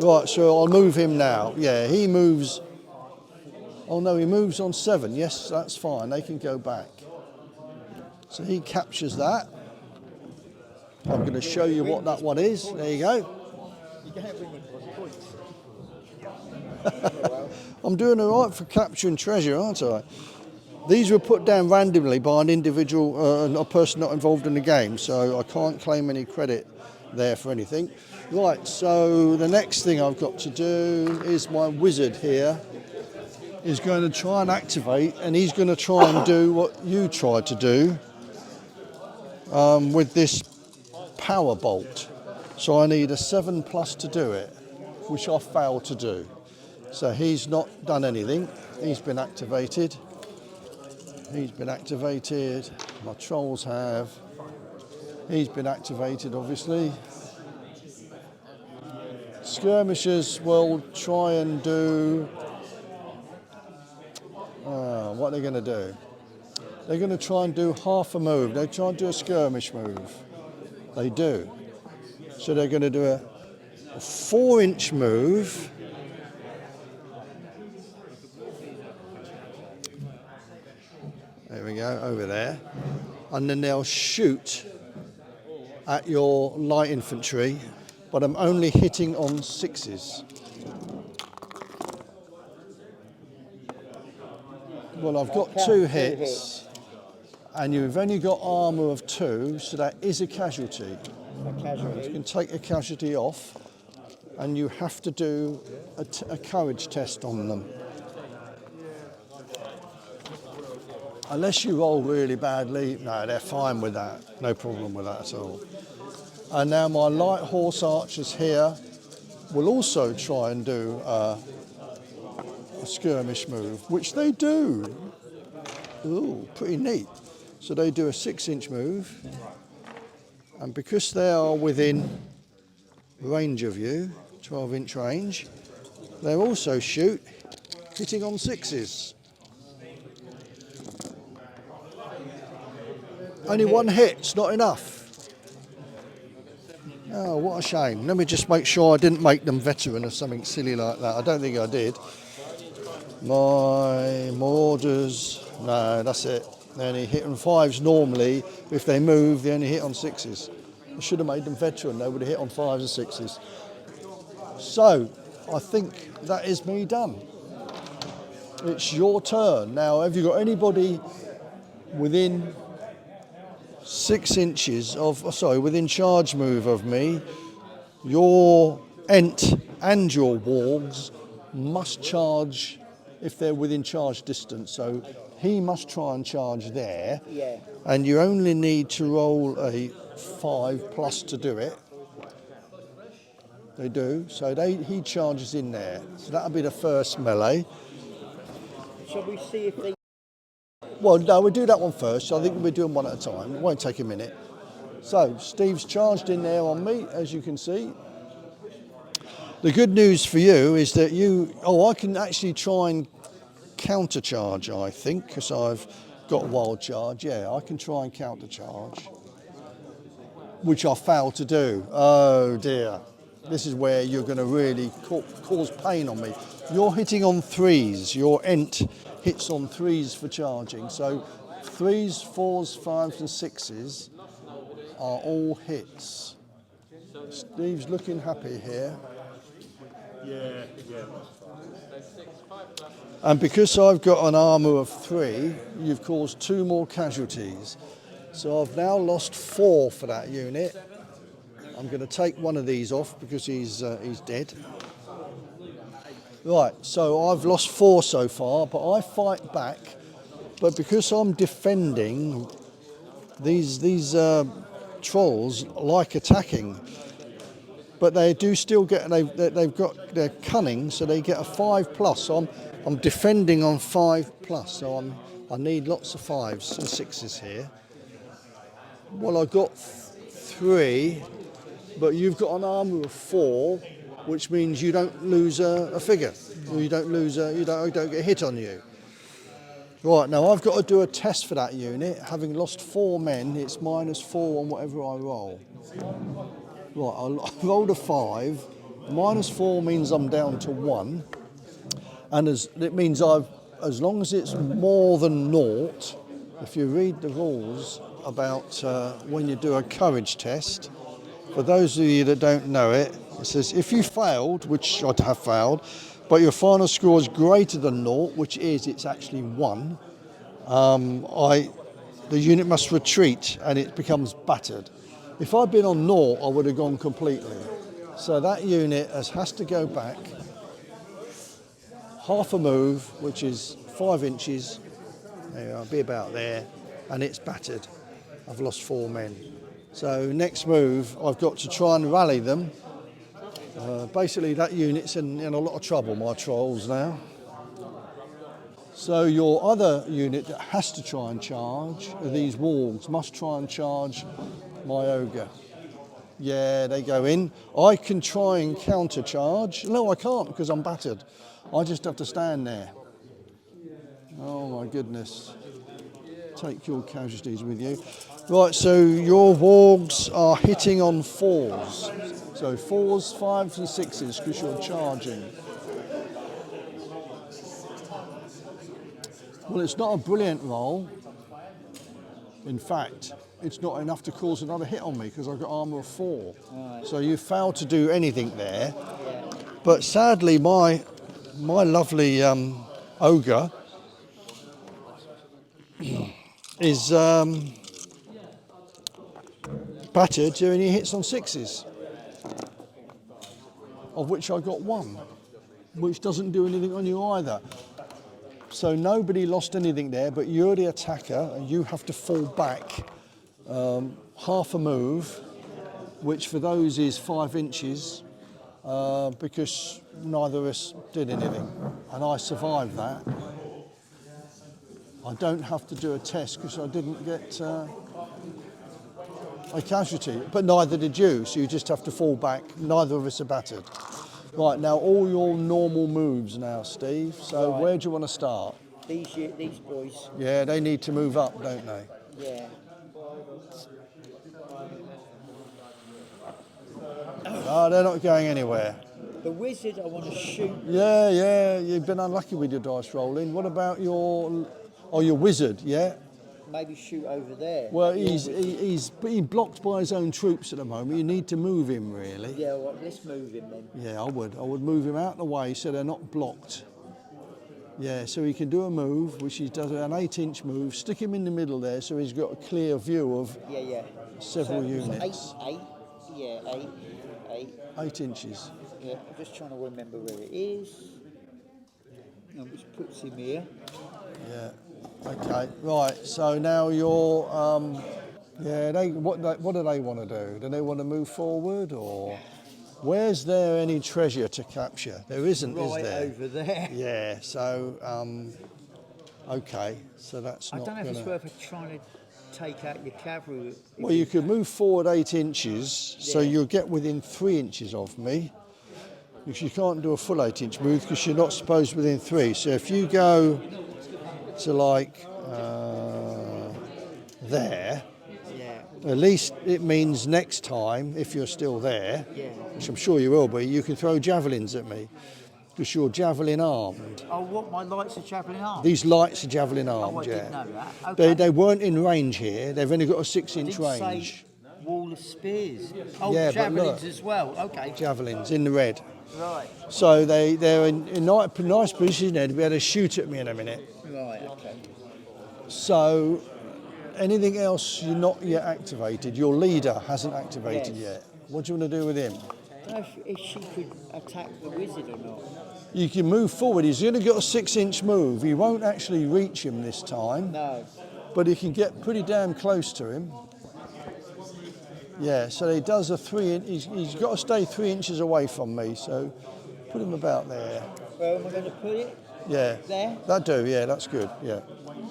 Right, so I'll move him now. Yeah, he moves... Oh, no, he moves on 7. Yes, that's fine. They can go back. So he captures that. I'm going to show you what that one is. There you go. I'm doing all right for capturing treasure, aren't I? These were put down randomly by an individual, a person not involved in the game, so I can't claim any credit there for anything. Right, so the next thing I've got to do is my wizard here is going to try and activate, and he's going to try and do what you tried to do with this power bolt. So I need a 7+ to do it, which I failed to do. So he's not done anything. He's been activated. He's been activated. My trolls have. He's been activated, obviously. Skirmishers will try and do... what are they going to do? They're going to try and do half a move. They try and do a skirmish move. They do. So they're going to do a 4-inch move. There we go, over there. And then they'll shoot at your light infantry but I'm only hitting on sixes. Well, I've got two hits, and you've only got armour of 2, so that is a casualty. A casualty. You can take a casualty off, and you have to do a courage test on them. Unless you roll really badly, no, they're fine with that. No problem with that at all. And now my light horse archers here will also try and do a skirmish move, which they do. Ooh, pretty neat. So they do a 6-inch move, and because they are within range of you, 12-inch range, they also shoot, hitting on 6s. Only one hit's not enough. Oh, what a shame. Let me just make sure I didn't make them veteran or something silly like that. I don't think I did. My Marauders, no, that's it. They only hit on 5s normally. If they move, they only hit on 6s. I should have made them veteran. They would have hit on 5s and 6s. So, I think that is me done. It's your turn. Now, have you got anybody within 6 inches of, within charge move of me? Your Ent and your Wargs must charge if they're within charge distance. So he must try and charge there. Yeah. And you only need to roll a 5+ to do it. They do. So he charges in there. So that'll be the first melee. Shall we see if they... Well, no, we'll do that one first. I think we'll be doing one at a time. It won't take a minute. So Steve's charged in there on me, as you can see. The good news for you is that I can actually try and counter-charge, I think, because I've got wild charge. Yeah, I can try and counter-charge, which I failed to do. Oh dear. This is where you're going to really cause pain on me. You're hitting on 3s. Your Ent hits on 3s for charging. So 3s, 4s, 5s and 6s are all hits. Steve's looking happy here. Yeah. And because I've got an armour of 3, you've caused 2 more casualties. So I've now lost 4 for that unit. I'm going to take one of these off because he's dead. Right, so I've lost 4 so far, but I fight back. But because I'm defending, these trolls like attacking. But they do still get, they've got their cunning, so they get a 5+. So I'm defending on 5+. So I need lots of 5s and 6s here. Well, I got 3, but you've got an armour of 4, which means you don't lose a figure. You don't get hit on you. Right, now I've got to do a test for that unit. Having lost 4 men, it's -4 on whatever I roll. Right, I rolled a 5. -4 means I'm down to 1. And it means as long as it's more than 0, if you read the rules about when you do a courage test, for those of you that don't know it, it says if you failed, which I have failed, but your final score is greater than 0, which is, it's actually 1, the unit must retreat and it becomes battered. If I'd been on 0, I would have gone completely. So that unit has to go back half a move, which is 5 inches. There you are, be about there, and it's battered. I've lost 4 men. So next move, I've got to try and rally them. Basically, that unit's in a lot of trouble, my trolls now. So your other unit that has to try and charge, these Wargs, must try and charge my ogre. Yeah, they go in. I can try and counter-charge. No, I can't because I'm battered. I just have to stand there. Oh my goodness. Take your casualties with you. Right, so your Wargs are hitting on 4s. So 4s, 5s and 6s because you're charging. Well, it's not a brilliant roll. In fact, it's not enough to cause another hit on me because I've got armour of 4. Right. So you failed to do anything there. Yeah. But sadly, my lovely ogre is battered to any hits on 6s, of which I got 1, which doesn't do anything on you either. So nobody lost anything there, but you're the attacker and you have to fall back half a move, which for those is 5 inches, because neither of us did anything. And I survived that. I don't have to do a test because I didn't get a casualty, but neither did you, so you just have to fall back. Neither of us are battered. Right, now all your normal moves now, Steve. So Right. where do you want to start? These boys. Yeah, they need to move up, don't they? Yeah. No, they're not going anywhere. The wizard I want to shoot. Yeah, you've been unlucky with your dice rolling. What about your wizard, yeah? Maybe shoot over there. Well, Your he's blocked by his own troops at the moment. You need to move him, really. Yeah, well, let's move him then. Yeah, I would move him out of the way so they're not blocked. Yeah, so he can do a move, which he does an 8-inch move, stick him in the middle there so he's got a clear view of Yeah. several So units. Eight. Yeah, eight. 8 inches. Yeah, I'm just trying to remember where it is. Which puts him here. Yeah. Okay. Right. So now you're. What do they want to do? Do they want to move forward, or where's there any treasure to capture? There isn't, is Right there? over there. Yeah. So. Okay. So that's I not don't know if it's gonna. worth trying to take out your cavalry. Well, you could move forward 8 inches, so Yeah. you'll get within 3 inches of me. Because you can't do a full 8-inch move because you're not supposed within 3. So if you go to like there, Yeah. at least it means next time, if you're still there, Yeah. which I'm sure you will be, you can throw javelins at me because you're javelin armed. Oh, what? My lights are javelin armed? These lights are javelin Oh, armed, I yeah. didn't know that. Okay. They weren't in range here. They've only got a 6-inch Didn't range. say wall of spears. Oh, Yeah, but javelins look. as well. Okay. Javelins in the red. Right. So they're in nice position there to be able to shoot at me in a minute. Right. Okay. So anything else you're not yet activated? Your leader hasn't activated Yes. yet. What do you want to do with him? I don't know if she could attack the wizard or not. You can move forward. He's only got a 6-inch move. You won't actually reach him this time, No. but you can get pretty damn close to him. Yeah, so he does a 3 inch. He's got to stay 3 inches away from me, so put him about there. Where am I going to put it? Yeah. There? That do, yeah, that's good, yeah.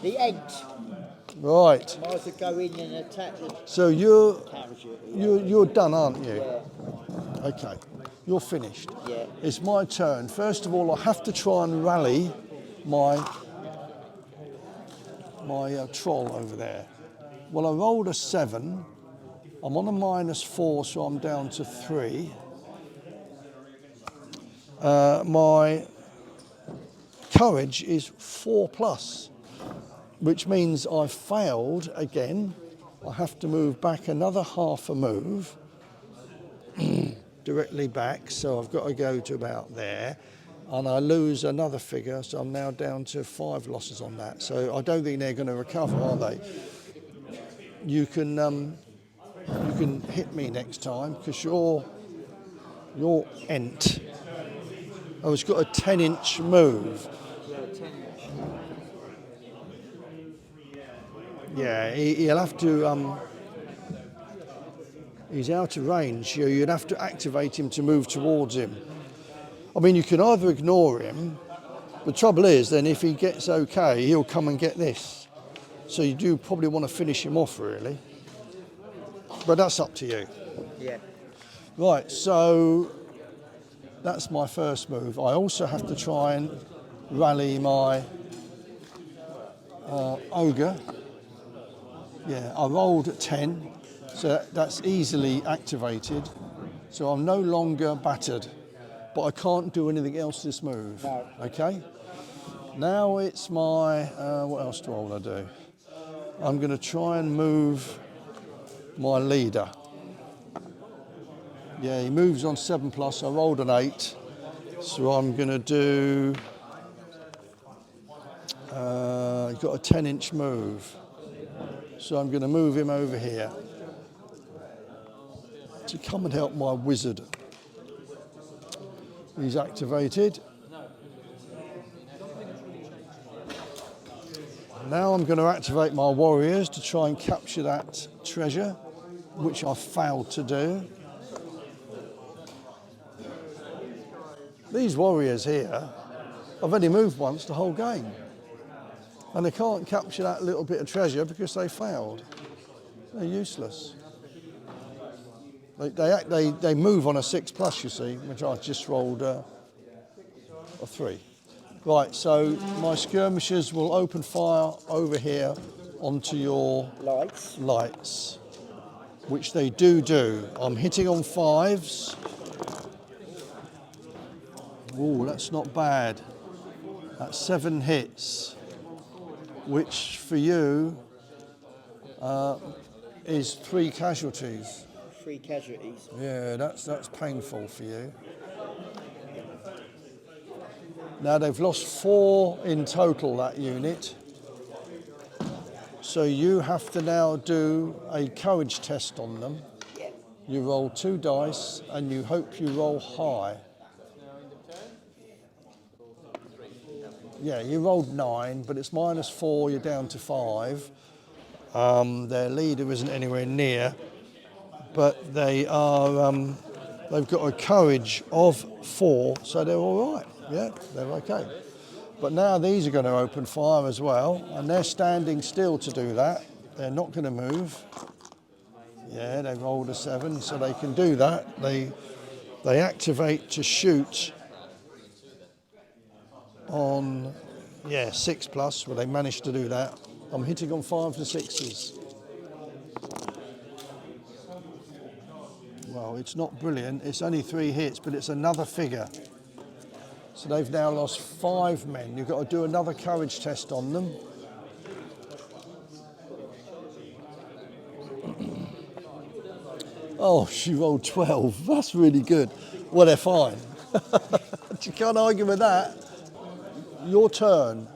The eggs. Right, Might as well go in and attack the so you're carriage. done, aren't you? Yeah. Okay, you're finished. Yeah. It's my turn. First of all, I have to try and rally my troll over there. Well, I rolled a 7. I'm on a -4, so I'm down to 3. My courage is 4+, which means I've failed again. I have to move back another half a move, directly back, so I've got to go to about there. And I lose another figure, so I'm now down to 5 losses on that. So I don't think they're going to recover, are they? You can hit me next time because you're ent. Oh, it's got a 10-inch move. Yeah, he'll have to. He's out of range. You'd have to activate him to move towards him. I mean, you can either ignore him. The trouble is, then, if he gets okay, he'll come and get this. So you do probably want to finish him off, really. But that's up to you. Yeah. Right, so that's my first move. I also have to try and rally my ogre. Yeah, I rolled at 10, so that's easily activated. So I'm no longer battered, but I can't do anything else this move. No. Okay? Now it's my, what else do I want to do? I'm going to try and move my leader. Yeah, he moves on 7+. I rolled an 8. So I'm going to do, he's got a 10-inch move. So I'm going to move him over here to come and help my wizard. He's activated. Now I'm going to activate my warriors to try and capture that treasure, which I failed to do. These warriors here, I've only moved once the whole game. And they can't capture that little bit of treasure because they failed. They're useless. They move on a 6+, you see, which I just rolled a 3. Right, so my skirmishers will open fire over here onto your lights, which they do. I'm hitting on 5s. Oh, that's not bad. That's 7 hits, which for you is 3 casualties. 3 casualties. Yeah, that's painful for you. Now they've lost 4 in total, that unit. So you have to now do a courage test on them. Yep. You roll 2 dice and you hope you roll high. Yeah, you rolled 9, but it's -4, you're down to 5. Their leader isn't anywhere near, but they are, they've got a courage of 4, so they're all right. Yeah, they're okay. But now these are going to open fire as well, and they're standing still to do that. They're not going to move. Yeah, they rolled a 7, so they can do that. They activate to shoot on, 6+, well, they managed to do that. I'm hitting on 5s and 6s. Well, it's not brilliant. It's only 3 hits, but it's another figure. So they've now lost 5 men. You've got to do another courage test on them. Oh, she rolled 12. That's really good. Well, they're fine. You can't argue with that. Your turn.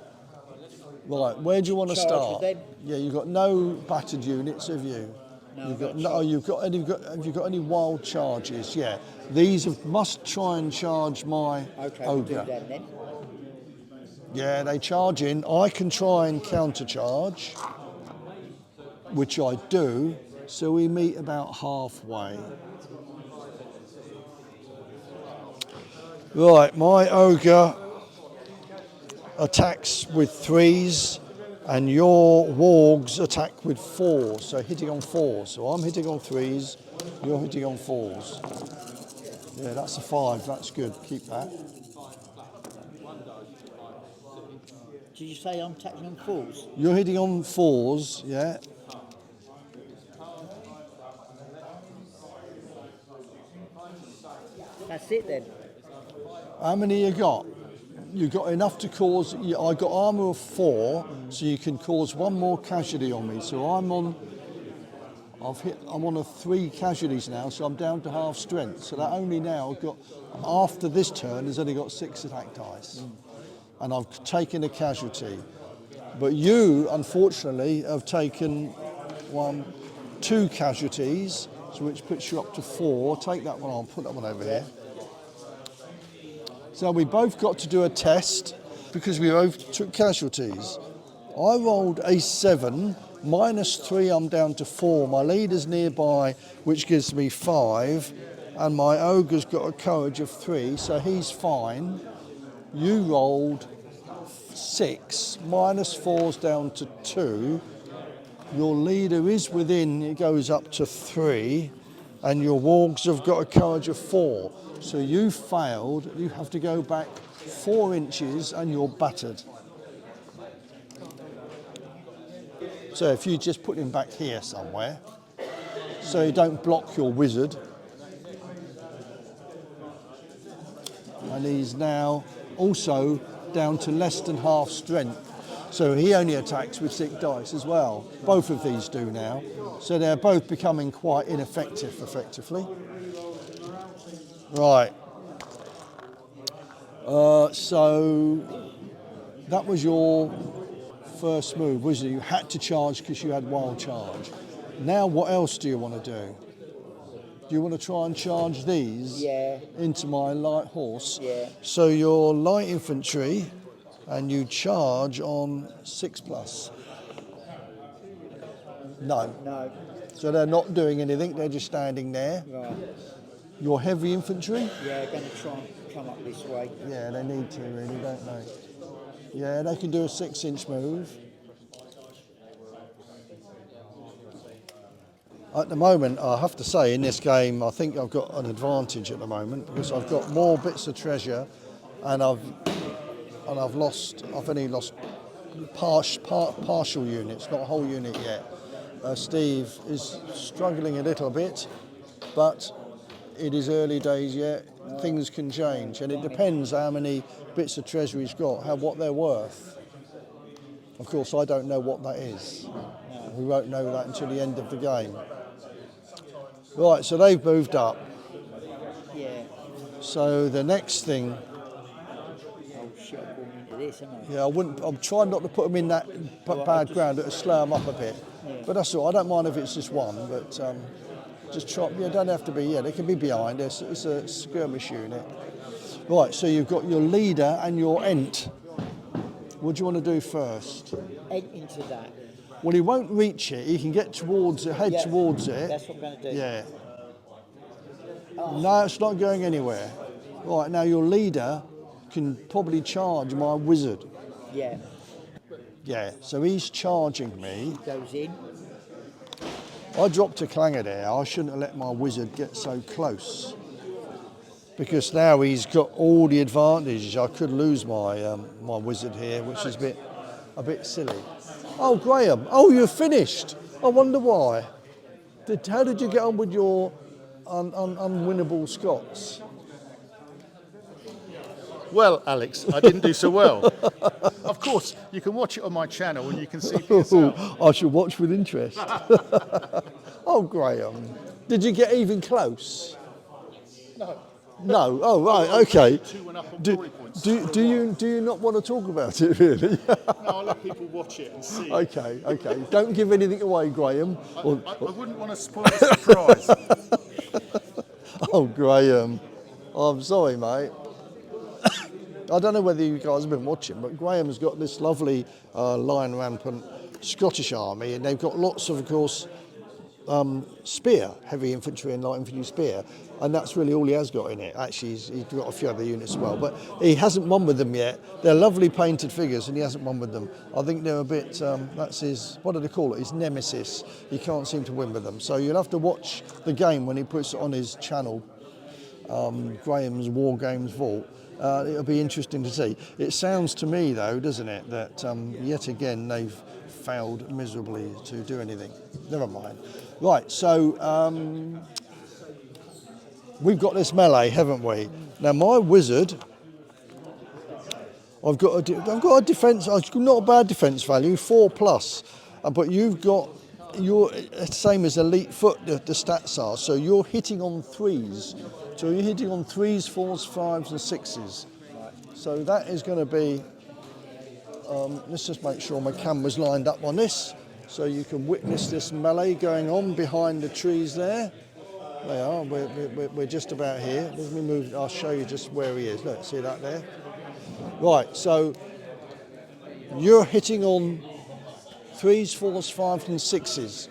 Right, where do you want to start? Yeah, you've got no battered units, have you? No, have you got any wild charges? Yeah. These must try and charge my Okay, ogre. we'll do that then. Yeah, they charge in. I can try and countercharge, which I do, so we meet about halfway. Right, my ogre attacks with 3s, and your wargs attack with 4s, so hitting on 4s. So I'm hitting on 3s, you're hitting on 4s. Yeah, that's a 5, that's good, keep that. Did you say I'm attacking on 4s? You're hitting on 4s, yeah. That's it then. How many you got? You got enough to cause, I got armour of 4, so you can cause 1 more casualty on me. So I'm on a 3 casualties now, so I'm down to half strength. So that only now got, after this turn, has only got 6 attack dice. And I've taken a casualty. But you, unfortunately, have taken 2 casualties, so which puts you up to 4. Take that one on, put that one over here. So we both got to do a test because we both took casualties. I rolled a 7, -3, I'm down to 4. My leader's nearby, which gives me 5, and my ogre's got a courage of 3, so he's fine. You rolled 6, -4's down to 2. Your leader is within, it goes up to 3, and your wargs have got a courage of 4. So you failed, you have to go back 4 inches and you're battered. So if you just put him back here somewhere, so you don't block your wizard. And he's now also down to less than half strength. So he only attacks with 6 dice as well. Both of these do now. So they're both becoming quite ineffective, effectively. Right. So that was your first move, wasn't it? You had to charge because you had wild charge. Now what else do you want to do? Do you want to try and charge these into my light horse? Yeah. So your light infantry, and you charge on 6+. No. No. So they're not doing anything, they're just standing there. Right. Your heavy infantry? Yeah, going to try and come up this way. Yeah, they need to really, don't they? Yeah, they can do a 6-inch move. At the moment, I have to say, in this game, I think I've got an advantage at the moment because I've got more bits of treasure, and I've only lost partial units, not a whole unit yet. Steve is struggling a little bit, but it is early days yet. Things can change, and it depends how many bits of treasure he's got, what they're worth. Of course, I don't know what that is. We won't know that until the end of the game. Right, so they've moved up. Yeah. So the next thing, Oh shit, I'm going into this, am I? yeah, I'm trying not to put them in that bad ground. It'll slow them up a bit. Yeah. But that's all. I don't mind if it's just one, but just try. Yeah, don't have to be. Yeah, they can be behind. It's a skirmish unit. Right. So you've got your leader and your ent. What do you want to do first? Head into that. Well, he won't reach it. He can get towards it, head towards it. That's what I'm going to do. Yeah. No, it's not going anywhere. Right, now your leader can probably charge my wizard. Yeah. Yeah, so he's charging me. Goes in. I dropped a clanger there. I shouldn't have let my wizard get so close. Because now he's got all the advantages. I could lose my my wizard here, which is a bit silly. Oh, Graham. Oh, you're finished. I wonder why. How did you get on with your unwinnable Scots? Well, Alex, I didn't do so well. Of course, you can watch it on my channel and you can see for yourself. I shall watch with interest. Oh, Graham. Did you get even close? No. No. Oh, right. Okay. 2-1 up on Do, glory points. do you not want to talk about it, really? No, I'll let people watch it and see. Okay. Don't give anything away, Graham. I wouldn't want to spoil the surprise. Oh, Graham. I'm sorry, mate. I don't know whether you guys have been watching, but Graham's got this lovely Dragon Rampant Scottish army, and they've got lots of course, spear, heavy infantry and light infantry spear, and that's really all he has got in it. Actually, he's got a few other units as well, but he hasn't won with them yet. They're lovely painted figures, and he hasn't won with them. I think they're a bit, that's his, what do they call it, his nemesis. He can't seem to win with them. So you'll have to watch the game when he puts it on his channel, Graham's War Games Vault. It'll be interesting to see. It sounds to me, though, doesn't it, that yet again they've failed miserably to do anything. Never mind. Right, so we've got this melee, haven't we? Now my wizard, I've got a defence. Not a bad defence value, 4+, but you've got you're same as elite foot. The stats are so you're hitting on 3s. So you're hitting on 3s, 4s, 5s, and 6s. So that is going to be. Let's just make sure my camera's lined up on this, so you can witness this melee going on behind the trees there. They are. We're just about here. Let me move. I'll show you just where he is. Look, see that there. Right. So you're hitting on 3s, 4s, 5s, and 6s.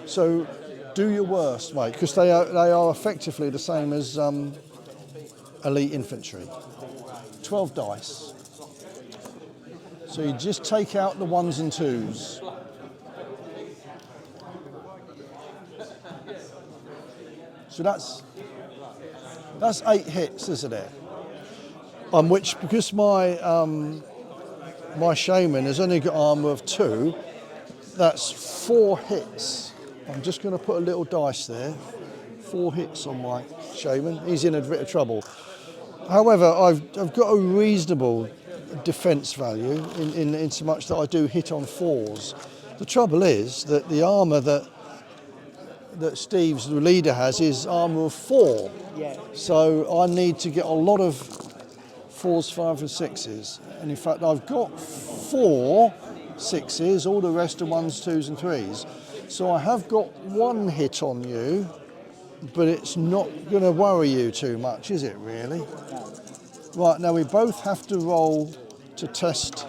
So do your worst, mate, because they are effectively the same as elite infantry. 12 dice. So you just take out the 1s and 2s. So that's 8 hits, isn't it? Which, because my shaman has only got armour of 2, that's 4 hits. I'm just going to put a little dice there. 4 hits on my shaman. He's in a bit of trouble. However, I've got a reasonable defence value in so much that I do hit on 4s. The trouble is that the armour that Steve's the leader has is armour of 4. Yeah. So I need to get a lot of 4s, 5s and 6s. And in fact I've got 4 6s, all the rest are 1s, 2s and 3s. So I have got 1 hit on you, but it's not going to worry you too much, is it really? No. Right, now we both have to roll to test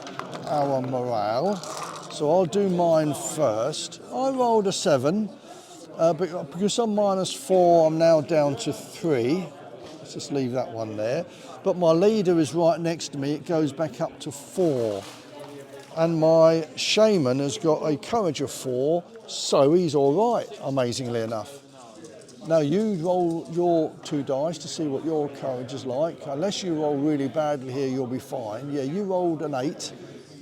our morale. So I'll do mine first. I rolled a 7, but because I'm -4, I'm now down to 3. Let's just leave that one there. But my leader is right next to me, it goes back up to 4. And my shaman has got a courage of 4, so he's all right, amazingly enough. Now you roll your 2 dice to see what your courage is like. Unless you roll really badly here, you'll be fine. Yeah, you rolled an 8,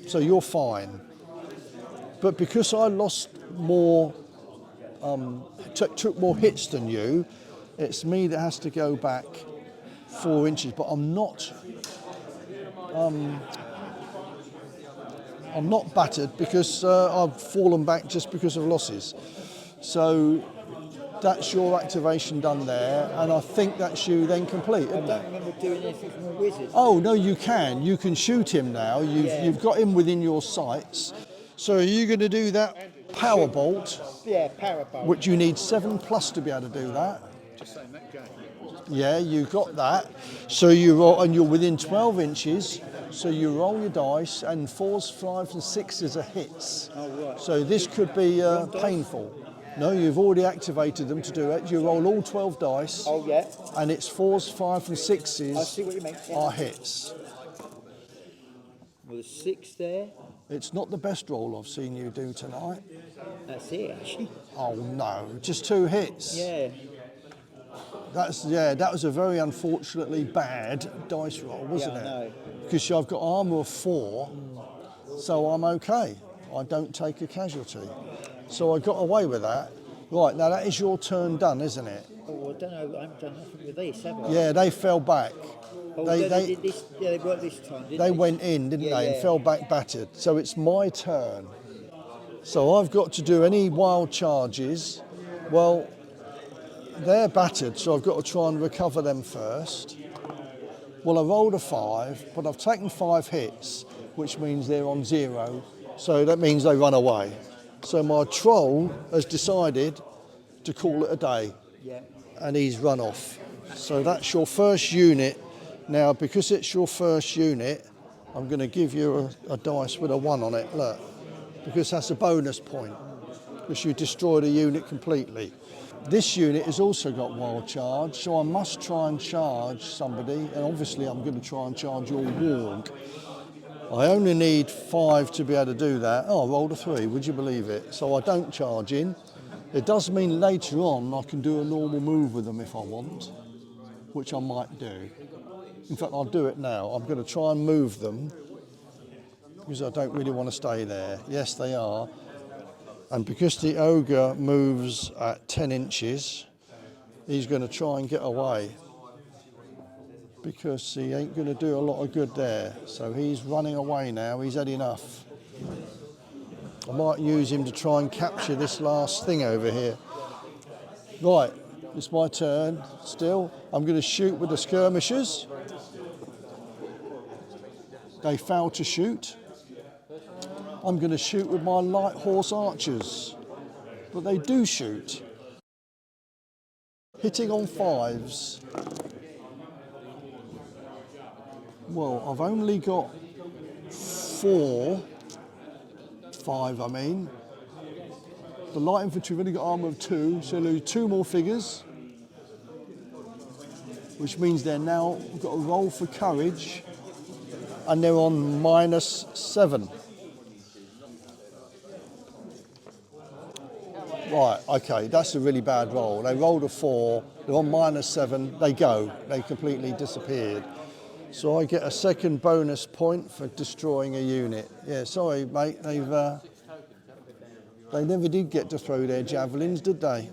so you're fine. But because I lost more, took more hits than you, it's me that has to go back 4 inches. But I'm not battered because I've fallen back just because of losses. So that's your activation done there, and I think that's you then complete. I don't remember doing anything from a wizard. Oh no, you can. You can shoot him now. You've got him within your sights. So are you going to do that power bolt? Yeah, power bolt. Which you need 7+ to be able to do that. Just saying that game. Yeah, you got that. So you roll, and you're within 12 inches. So you roll your dice, and 4s, 5s, and 6s are hits. Oh, right. So this could be painful. No, you've already activated them to do it. You roll all 12 dice. Oh, yeah. And it's 4s, 5s, and 6s I see what you mean. Yeah. are hits. Well, the 6 there. It's not the best roll I've seen you do tonight. That's it, actually. Oh no, just 2 hits. Yeah. That was a very unfortunately bad dice roll, wasn't Yeah, I know. it? Because I've got armour of 4, so I'm okay. I don't take a casualty. So I got away with that. Right, now that is your turn done, isn't it? Oh, I don't know. I haven't done nothing with this, have I? Yeah, they fell back. Oh, They did this, yeah, they worked this time, didn't they went in, didn't Yeah, they, and yeah. fell back battered. So it's my turn. So I've got to do any wild charges. Well, they're battered, so I've got to try and recover them first. Well, I rolled a 5, but I've taken 5 hits, which means they're on 0. So that means they run away. So my troll has decided to call it a day, Yeah. and he's run off. So that's your first unit. Now, because it's your first unit, I'm going to give you a dice with a 1 on it, look, because that's a bonus point, because you destroyed a unit completely. This unit has also got wild charge, so I must try and charge somebody, and obviously I'm going to try and charge your warg. I only need 5 to be able to do that. Oh, I rolled a 3, would you believe it? So I don't charge in. It does mean later on I can do a normal move with them if I want, which I might do. In fact, I'll do it now. I'm going to try and move them because I don't really want to stay there. Yes, they are. And because the ogre moves at 10 inches, he's going to try and get away because he ain't going to do a lot of good there. So he's running away now. He's had enough. I might use him to try and capture this last thing over here. Right, it's my turn still. I'm going to shoot with the skirmishers. They fail to shoot. I'm going to shoot with my light horse archers, but they do shoot. Hitting on 5s. Well, I've only got 5 I mean. The light infantry have only got armour of 2, so they'll lose 2 more figures, which means they're now got a roll for courage, and they're on -7. Right, okay, that's a really bad roll. They rolled a 4, they're on -7, they go, they completely disappeared. So I get a second bonus point for destroying a unit. Yeah, sorry mate, they never did get to throw their javelins, did they?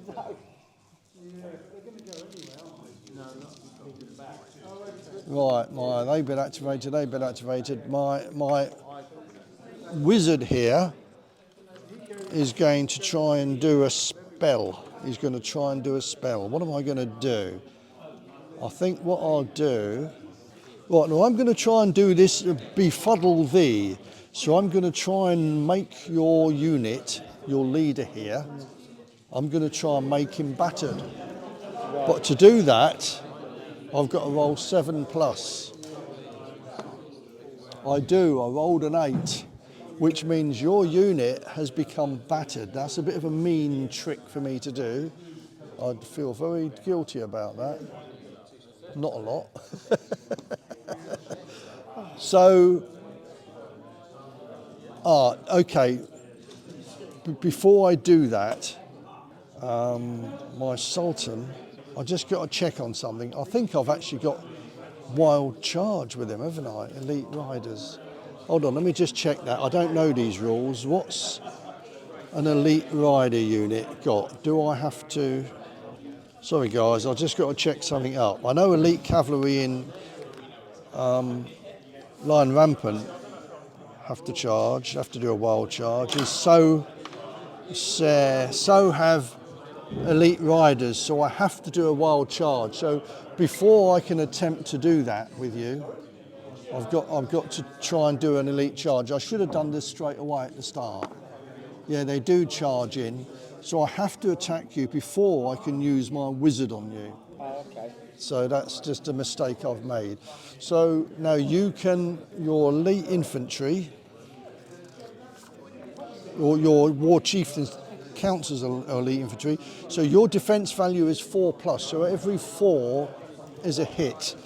Right, they've been activated. My wizard here is going to try and do a spell. He's going to try and do a spell. What am I going to do? I think what I'll do... Right, now I'm going to try and do this befuddle thee. So I'm going to try and make your unit, your leader here, I'm going to try and make him battered. But to do that, I've got to roll 7+. I do, I rolled an 8, which means your unit has become battered. That's a bit of a mean trick for me to do. I'd feel very guilty about that. Not a lot. So, okay, before I do that, my Sultan, I just got to check on something. I think I've actually got wild charge with him, haven't I? Elite riders. Hold on, let me just check that. I don't know these rules. What's an elite rider unit got? Do I have to... Sorry guys, I just got to check something up. I know elite cavalry in Dragon Rampant have to charge, have to do a wild charge. And so have elite riders, so I have to do a wild charge. So before I can attempt to do that with you, I've got to try and do an elite charge. I should have done this straight away at the start. Yeah, they do charge in, so I have to attack you before I can use my wizard on you. Oh, okay. So that's just a mistake I've made. So now you can, your elite infantry, or your war chieftain counts as elite infantry. So your defense value is 4+. So every 4 is a hit.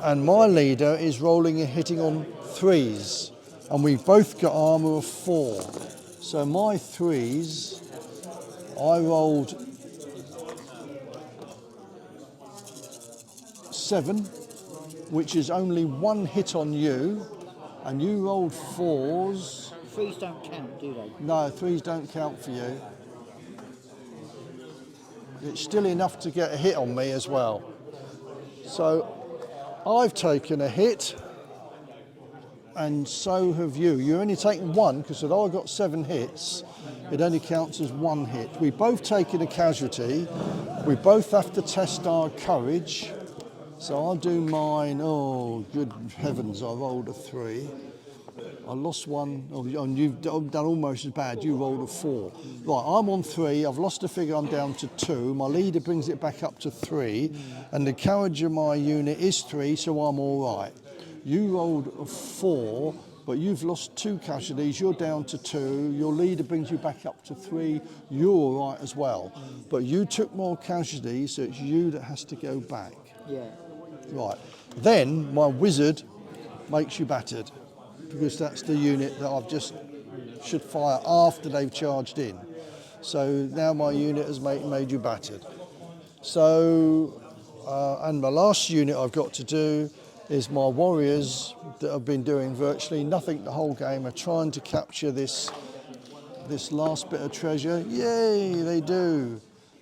And my leader is rolling and hitting on 3s. And we've both got armour of 4. So my 3s, I rolled 7, which is only 1 hit on you. And you rolled 4s. 3s don't count, do they? No, 3s don't count for you. It's still enough to get a hit on me as well. So I've taken a hit, and so have you. You're only taking 1, because although I got 7 hits, it only counts as 1 hit. We've both taken a casualty. We both have to test our courage. So I'll do mine. Oh, good heavens, I rolled a 3. I lost 1, and you've done almost as bad. You rolled a 4. Right, I'm on 3. I've lost a figure. I'm down to 2. My leader brings it back up to 3, and the courage of my unit is 3, so I'm all right. You rolled a 4, but you've lost 2 casualties. You're down to 2. Your leader brings you back up to 3. You're all right as well. But you took more casualties, so it's you that has to go back. Yeah. Right. Then my wizard makes you battered, because that's the unit that I've just should fire after they've charged in. So now my unit has made you battered. So, and the last unit I've got to do is my warriors that have been doing virtually nothing the whole game are trying to capture this last bit of treasure. Yay, they do.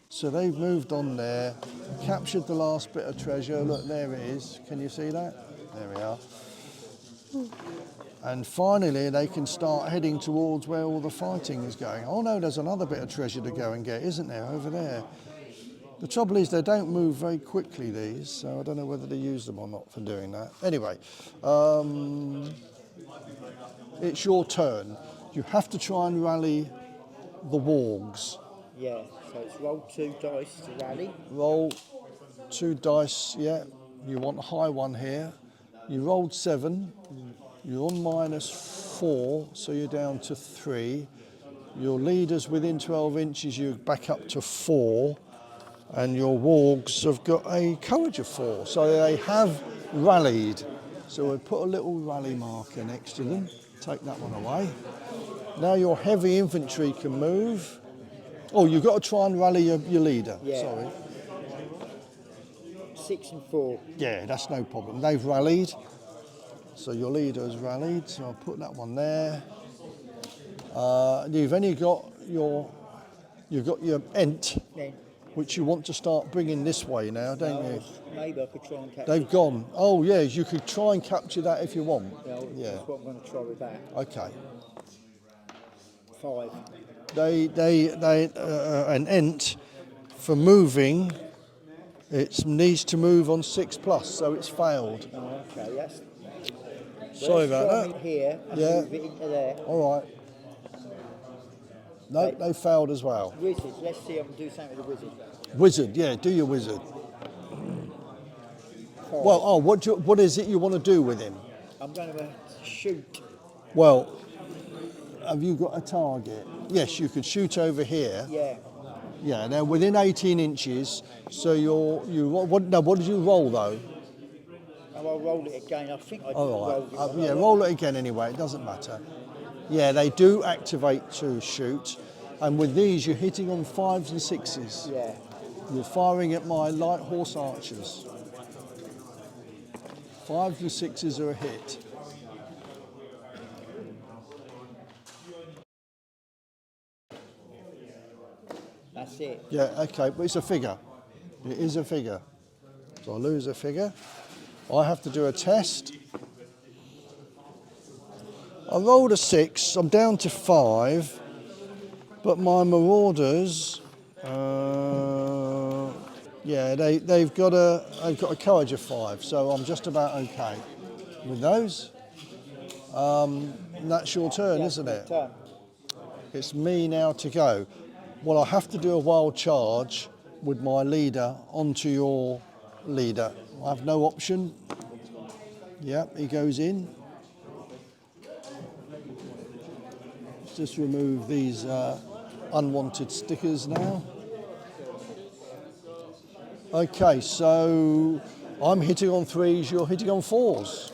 So they've moved on there, captured the last bit of treasure. Look, there it is. Can you see that? There we are. And finally, they can start heading towards where all the fighting is going. Oh no, there's another bit of treasure to go and get, isn't there, over there? The trouble is they don't move very quickly, these, so I don't know whether to use them or not for doing that. Anyway, it's your turn. You have to try and rally the wargs. Yeah, so it's roll 2 dice to rally. Roll 2 dice, yeah. You want a high one here. You rolled 7. You're on -4, so you're down to 3. Your leader's within 12 inches, you're back up to 4. And your wargs have got a courage of 4, so they have rallied. So we put a little rally marker next to them. Take that one away. Now your heavy infantry can move. Oh, you've got to try and rally your leader. Yeah. Sorry. 6 and 4. Yeah, that's no problem. They've rallied. So your leader has rallied. So I'll put that one there. You've only got your ent. Then which you want to start bringing this way now, don't you? Maybe I could try and capture. They've gone. Oh, yeah, you could try and capture that if you want. Yeah, that's what I'm going to try with that. Okay. 5. An ent for moving, it needs to move on 6+, so it's failed. Oh, okay, yes. Sorry about that. Here and Yeah. move it into there. All right. No, they failed as well. Wizard, let's see if I can do something with the wizard. Wizard, yeah, do your wizard. 5. Well, what is it you want to do with him? I'm going to shoot. Well, have you got a target? Yes, you could shoot over here. Yeah. Yeah, they're within 18 inches. So what did you roll though? Oh, I rolled it again. I think I All rolled it. right. Yeah, roll it again anyway. It doesn't matter. Yeah, they do activate to shoot, and with these you're hitting on 5s and 6s. Yeah. You're firing at my light horse archers. 5s and 6s are a hit. That's it. Yeah, okay, but it's a figure. It is a figure. So I lose a figure. I have to do a test. I rolled a 6, I'm down to 5, but my marauders, yeah, they've got a courage of 5, so I'm just about okay with those. That's your turn, isn't it? Turn. It's me now to go. Well, I have to do a wild charge with my leader onto your leader. I have no option. Yep, he goes in. Let's just remove these unwanted stickers now. Okay, so I'm hitting on 3s, you're hitting on 4s.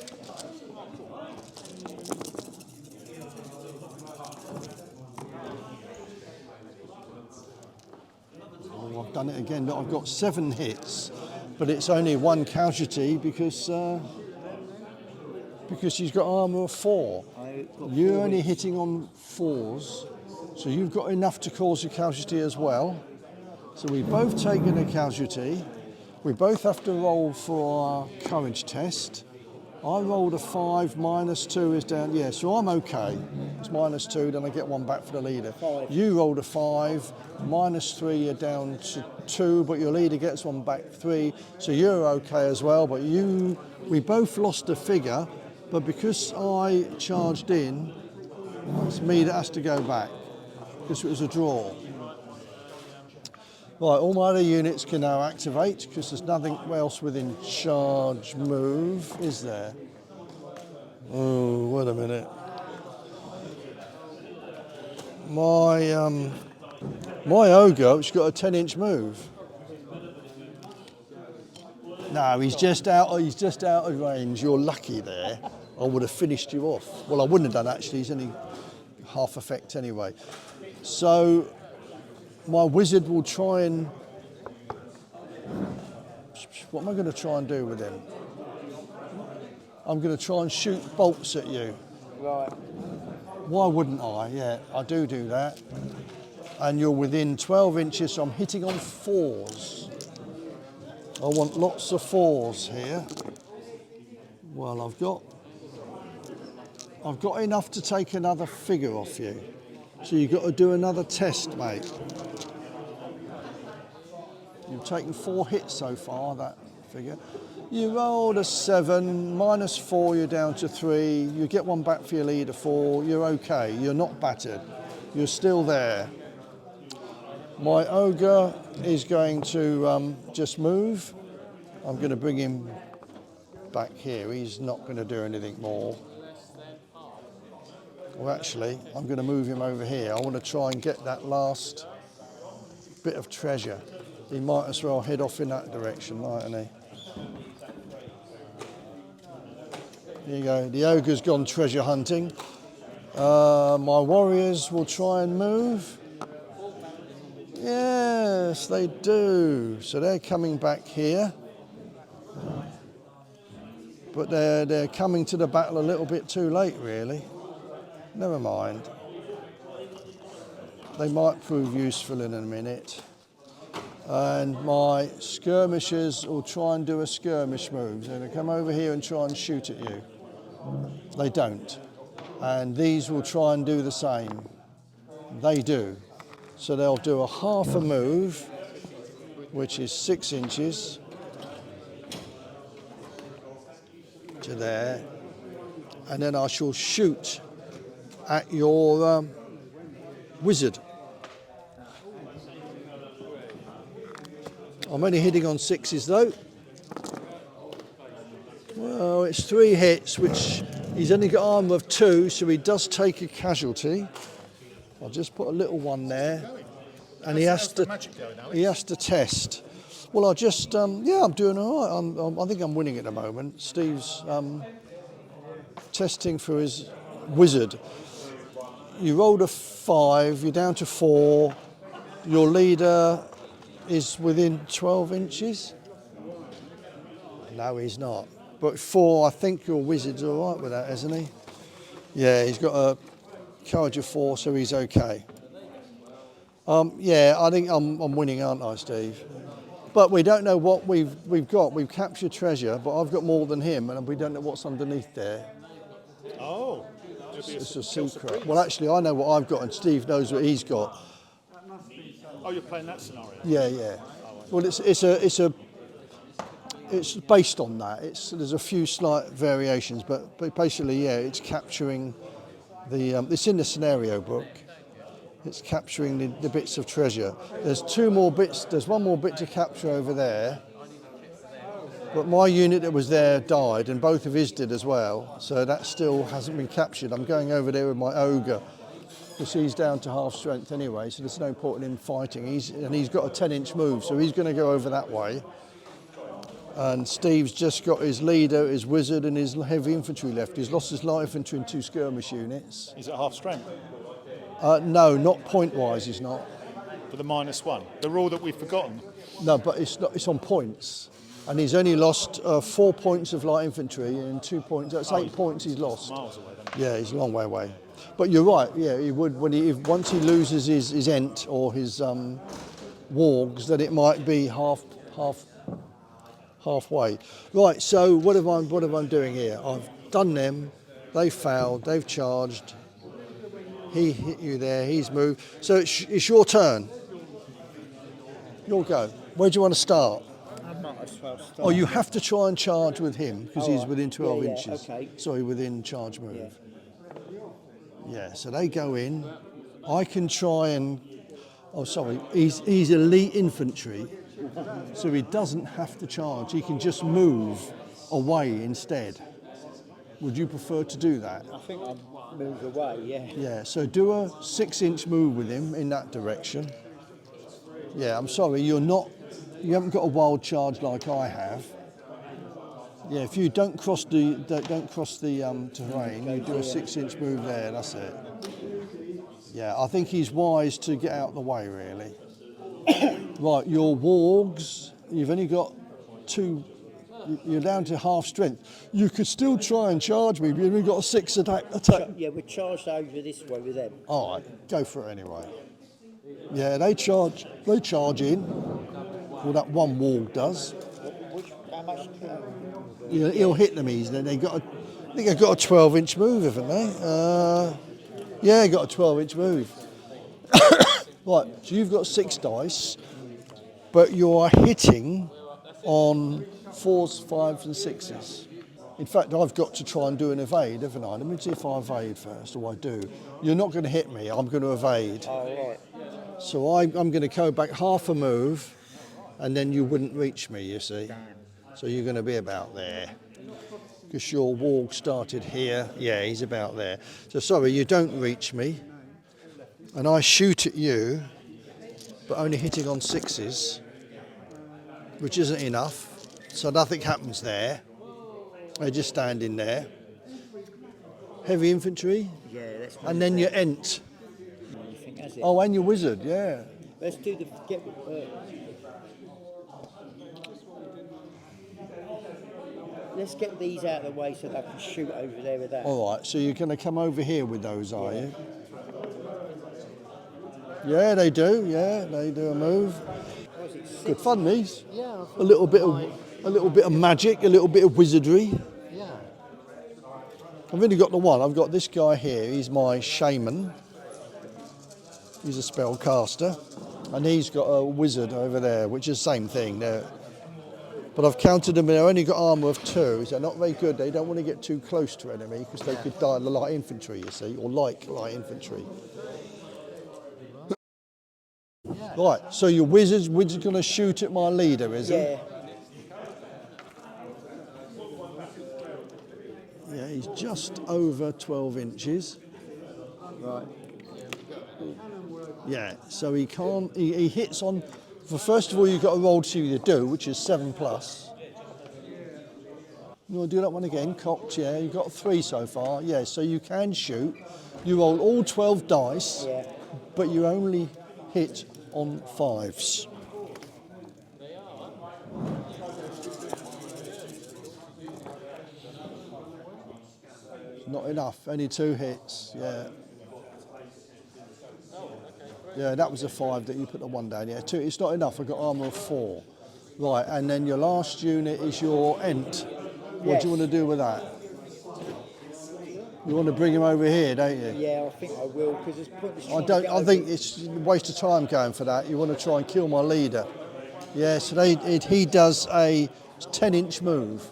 Oh, I've done it again. I've got 7 hits, but it's only 1 casualty because she's got armour of 4. You're only hitting on 4s, so you've got enough to cause a casualty as well. So we've both taken a casualty. We both have to roll for our courage test. I rolled a 5, -2 is down, yeah, so I'm okay. It's -2, then I get 1 back for the leader. 5. You rolled a 5, -3, you're down to 2, but your leader gets 1 back, 3, so you're okay as well, but we both lost a figure, but because I charged in, it's me that has to go back, because it was a draw. Right, all my other units can now activate because there's nothing else within charge move, is there? Oh, wait a minute. My ogre, which got a 10-inch move. No, he's just out of range. You're lucky there. I would have finished you off. Well, I wouldn't have done actually. He's only half effect anyway. So my wizard will try and... What am I going to try and do with him? I'm going to try and shoot bolts at you. Right. Why wouldn't I? Yeah, I do that. And you're within 12 inches, so I'm hitting on 4s. I want lots of 4s here. Well, I've got enough to take another figure off you. So you've got to do another test, mate. You've taken 4 hits so far, that figure. You rolled a 7, -4, you're down to 3. You get 1 back for your leader, 4. You're okay, you're not battered. You're still there. My ogre is going to just move. I'm going to bring him back here. He's not going to do anything more. Well, actually, I'm going to move him over here. I want to try and get that last bit of treasure. He might as well head off in that direction, mightn't he? There you go. The ogre's gone treasure hunting. My warriors will try and move. Yes, they do. So they're coming back here. But they're coming to the battle a little bit too late, really. Never mind. They might prove useful in a minute. and my skirmishers will try and do a skirmish move. So they come over here and try and shoot at you. They don't. And these will try and do the same. They do. So they'll do a half a move, which is 6 inches to there. And then I shall shoot at your wizard. I'm only hitting on 6s though. Well, it's 3 hits, which he's only got armour of 2, so he does take a casualty. I'll just put a little one there, and he has to test. Well, I just yeah, I'm doing all right. I think I'm winning at the moment. Steve's testing for his wizard. You rolled a 5. You're down to 4. Your leader is within 12 inches. No, he's not. But 4, I think your wizard's all right with that, isn't he? Yeah, he's got a courage of 4, so he's okay. Yeah, I think I'm winning, aren't I, Steve? But we don't know what we've got. We've captured treasure, but I've got more than him, and we don't know what's underneath there. Oh, it's a secret. Well, actually, I know what I've got, and Steve knows what he's got. Oh, you're playing that scenario? Yeah, yeah. Well, it's based on that. There's a few slight variations, but basically, yeah, it's capturing the. It's in the scenario book. It's capturing the bits of treasure. There's 2 more bits. There's 1 more bit to capture over there. But my unit that was there died, and both of his did as well. So that still hasn't been captured. I'm going over there with my ogre, because he's down to half strength anyway, so there's no point in him fighting. He's got a 10-inch move, so he's going to go over that way. And Steve's just got his leader, his wizard, and his heavy infantry left. He's lost his light infantry and 2 skirmish units. Is it half strength? No, not point-wise, he's not. For the -1, the rule that we've forgotten. No, but it's on points. And he's only lost 4 points of light infantry and 2 points. That's 8 points he's lost. Miles away then. Yeah, he's a long way away. But you're right. Yeah, he would once he loses his ent or his wargs, then it might be halfway. Right. So what am I doing here? I've done them. They failed. They've charged. He hit you there. He's moved. So it's your turn. Your go. Where do you want to start? I might as well start. Oh, you have to try and charge with him because he's within 12 yeah, inches. Okay. Sorry, within charge move. Yeah. Yeah, so they go in. I can try and... Oh, sorry. He's elite infantry, so he doesn't have to charge. He can just move away instead. Would you prefer to do that? I think I'll move away, yeah. Yeah, so do a 6-inch move with him in that direction. Yeah, I'm sorry, you haven't got a wild charge like I have. Yeah, if you don't cross the terrain, you do a 6-inch move there. That's it. Yeah, I think he's wise to get out of the way, really. Right, your wargs. You've only got 2. You're down to half strength. You could still try and charge me, but you've only got a 6 attack. Yeah, we're charged over this way with them. All right, go for it anyway. Yeah, they charge in. Well, that 1 warg does. How much? He'll hit them easily. I think they've got a 12-inch move, haven't they? Yeah, got a 12-inch move. Right, so you've got 6 dice, but you are hitting on 4s, 5s, and 6s. In fact, I've got to try and do an evade, haven't I? Let me see if I evade first, or I do. You're not going to hit me. I'm going to evade. Oh, right. So I'm going to go back half a move, and then you wouldn't reach me, you see. So you're going to be about there. Because your warg started here. Yeah, he's about there. So sorry, you don't reach me. And I shoot at you, but only hitting on 6s, which isn't enough. So nothing happens there. They're just standing there. Heavy infantry. Yeah, that's what And then your ent. you think, has it? Oh, and your wizard, yeah. Let's do the... let's get these out of the way so that I can shoot over there with that. All right, so you're going to come over here with those, are you? Yeah, they do. Yeah, they do a move. What was it, Good fun, these. Yeah. A little bit of magic, a little bit of wizardry. Yeah. I've only got the one. I've got this guy here. He's my shaman. He's a spell caster, and he's got a wizard over there, which is the same thing. But I've counted them. They've only got armour of 2, so they're not very good. They don't want to get too close to enemy because they could die the light infantry, you see, or like light infantry. Right, so your wizard's going to shoot at my leader, is he? Yeah. Yeah, he's just over 12 inches. Right. Yeah, so he can't, he hits on, first of all you've got to roll to see what you do, which is 7+. You want to do that one again, cocked, yeah, you've got 3 so far, yeah, so you can shoot. You roll all 12 dice, Yeah. but you only hit on 5s. Not enough, only 2 hits, yeah. Yeah, that was a 5 that you put the 1 down, yeah. 2, it's not enough, I've got armour of 4. Right, and then your last unit is your Ent. What do you want to do with that? You want to bring him over here, don't you? Yeah, I think I will, because it's pointless. I think it's a waste of time going for that. You want to try and kill my leader. Yeah, so he does a 10-inch move.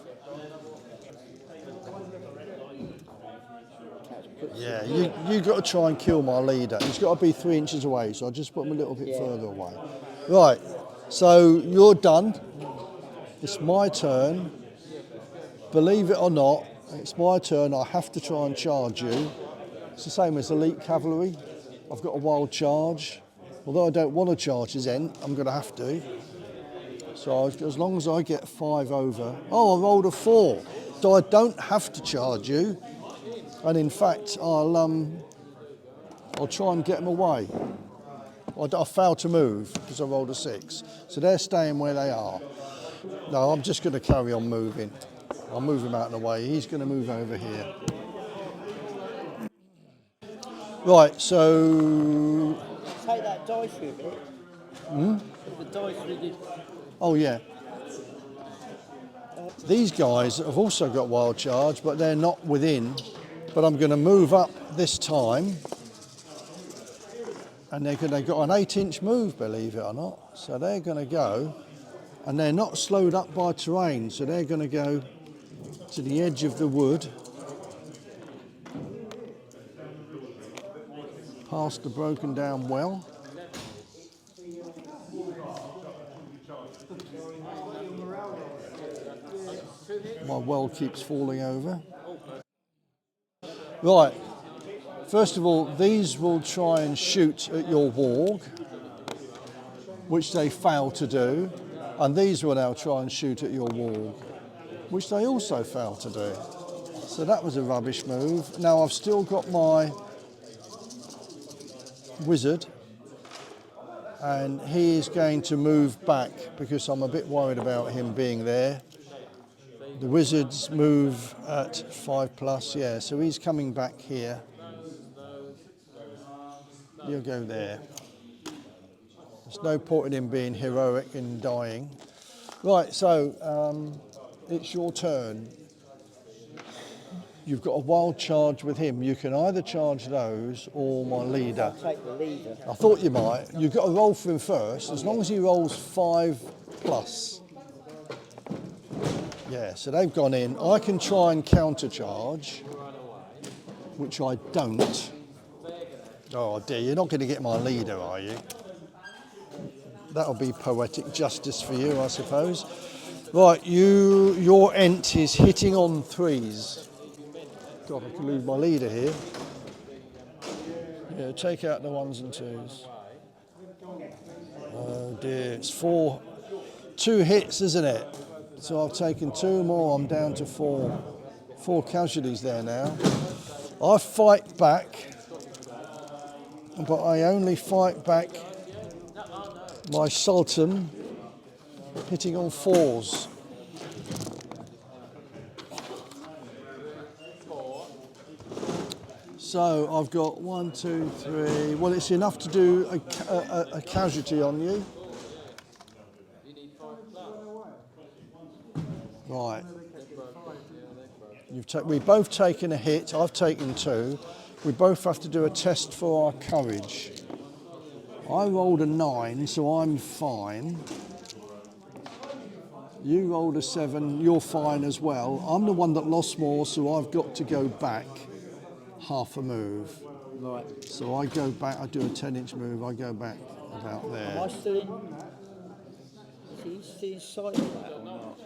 Yeah, you got to try and kill my leader. He's got to be 3 inches away, so I'll just put him a little bit further away. Right, so you're done. It's my turn. Believe it or not, it's my turn. I have to try and charge you. It's the same as elite cavalry. I've got a wild charge. Although I don't want to charge his Ent, I'm going to have to. So as long as I get 5 over. Oh, I rolled a 4. So I don't have to charge you. And in fact, I'll try and get them away. I failed to move because I rolled a 6. So they're staying where they are. No, I'm just going to carry on moving. I'll move him out of the way. He's going to move over here. Right, so... Take that dice with it. The dice with it. Oh, yeah. These guys have also got wild charge, but they're not within. But I'm going to move up this time. And they've got an 8-inch move, believe it or not. So they're going to go. And they're not slowed up by terrain, so they're going to go to the edge of the wood. Past the broken down well. My well keeps falling over. Right, first of all, these will try and shoot at your warg, which they fail to do, and these will now try and shoot at your warg, which they also fail to do. So that was a rubbish move. Now I've still got my wizard, and he is going to move back because I'm a bit worried about him being there. The wizards move at 5+, yeah, so he's coming back here. He'll go there. There's no point in him being heroic and dying. Right, so it's your turn. You've got a wild charge with him. You can either charge those or my leader. I'll take the leader. I thought you might. You've got to roll for him first, as long as he rolls 5+. Yeah, so they've gone in. I can try and countercharge, which I don't. Oh dear, you're not going to get my leader, are you? That'll be poetic justice for you, I suppose. Right, your Ent is hitting on 3s. God, I could lose my leader here. Yeah, take out the 1s and 2s. Oh dear, it's 2 hits, isn't it? So I've taken 2 more, I'm down to 4. 4 casualties there now. I fight back, but I only fight back my Sultan hitting on 4s. So I've got 1, 2, 3. Well, it's enough to do a casualty on you. Right. We've both taken a hit. I've taken 2. We both have to do a test for our courage. I rolled a 9, so I'm fine. You rolled a 7, you're fine as well. I'm the one that lost more, so I've got to go back half a move. Right. So I go back, I do a 10-inch move, I go back about Am there. I still in? Is he still in sight of that or not?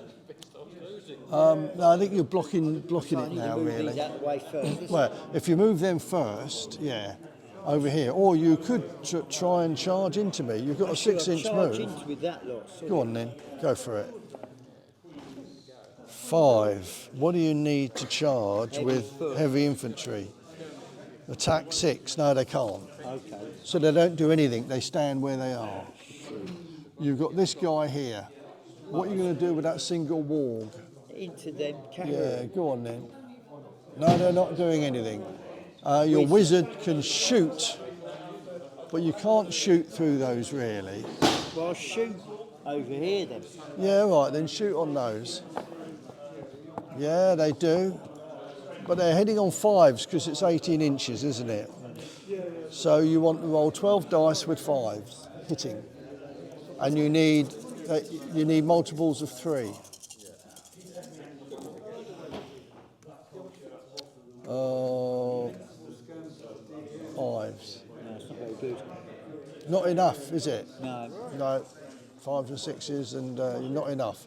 No, I think you're blocking I it need now, to move really. these out of the way first. Well, if you move them first, yeah, over here. Or you could try and charge into me. You've got a 6-inch charge move. into with that lot. Go on then, go for it. 5. What do you need to charge with heavy infantry? Attack 6. No, they can't. Okay. So they don't do anything. They stand where they are. You've got this guy here. What are you going to do with that single warg? Into them, carry Yeah, go on then. No, they're not doing anything. Your wizard can shoot, but you can't shoot through those really. Well, I'll shoot over here then. Yeah, right, then shoot on those. Yeah, they do. But they're heading on 5s because it's 18 inches, isn't it? So you want to roll 12 dice with 5s, hitting. And you need multiples of 3. Fives. No, it's not very good. Not enough, is it? No. No, 5s and 6s, and not enough.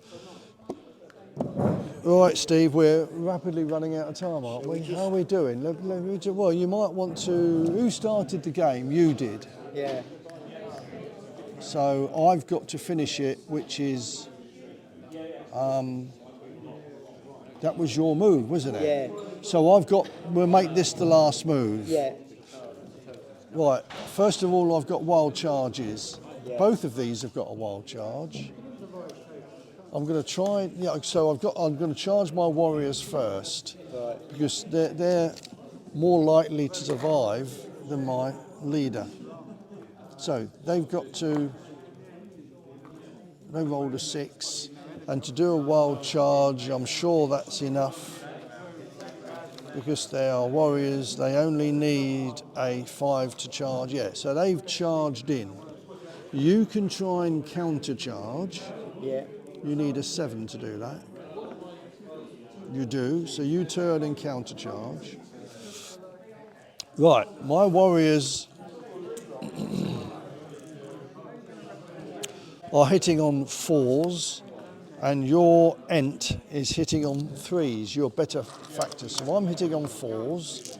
Right, Steve, we're rapidly running out of time, aren't we? How are we doing? Well, you might want to... Who started the game? You did. Yeah. So I've got to finish it, which is... that was your move, wasn't it? Yeah. So we'll make this the last move. Yeah. Right, first of all, I've got wild charges. Yeah. Both of these have got a wild charge. I'm going to try, so I'm going to charge my warriors first. Right. Because they're more likely to survive than my leader. So they rolled a 6, and to do a wild charge, I'm sure that's enough. Because they are warriors, they only need a 5 to charge. Yeah, so they've charged in. You can try and counter-charge. Yeah. You need a 7 to do that. You do, so you turn and counter-charge. Right, my warriors are hitting on 4s, and your Ent is hitting on 3s, your better factor. So I'm hitting on 4s.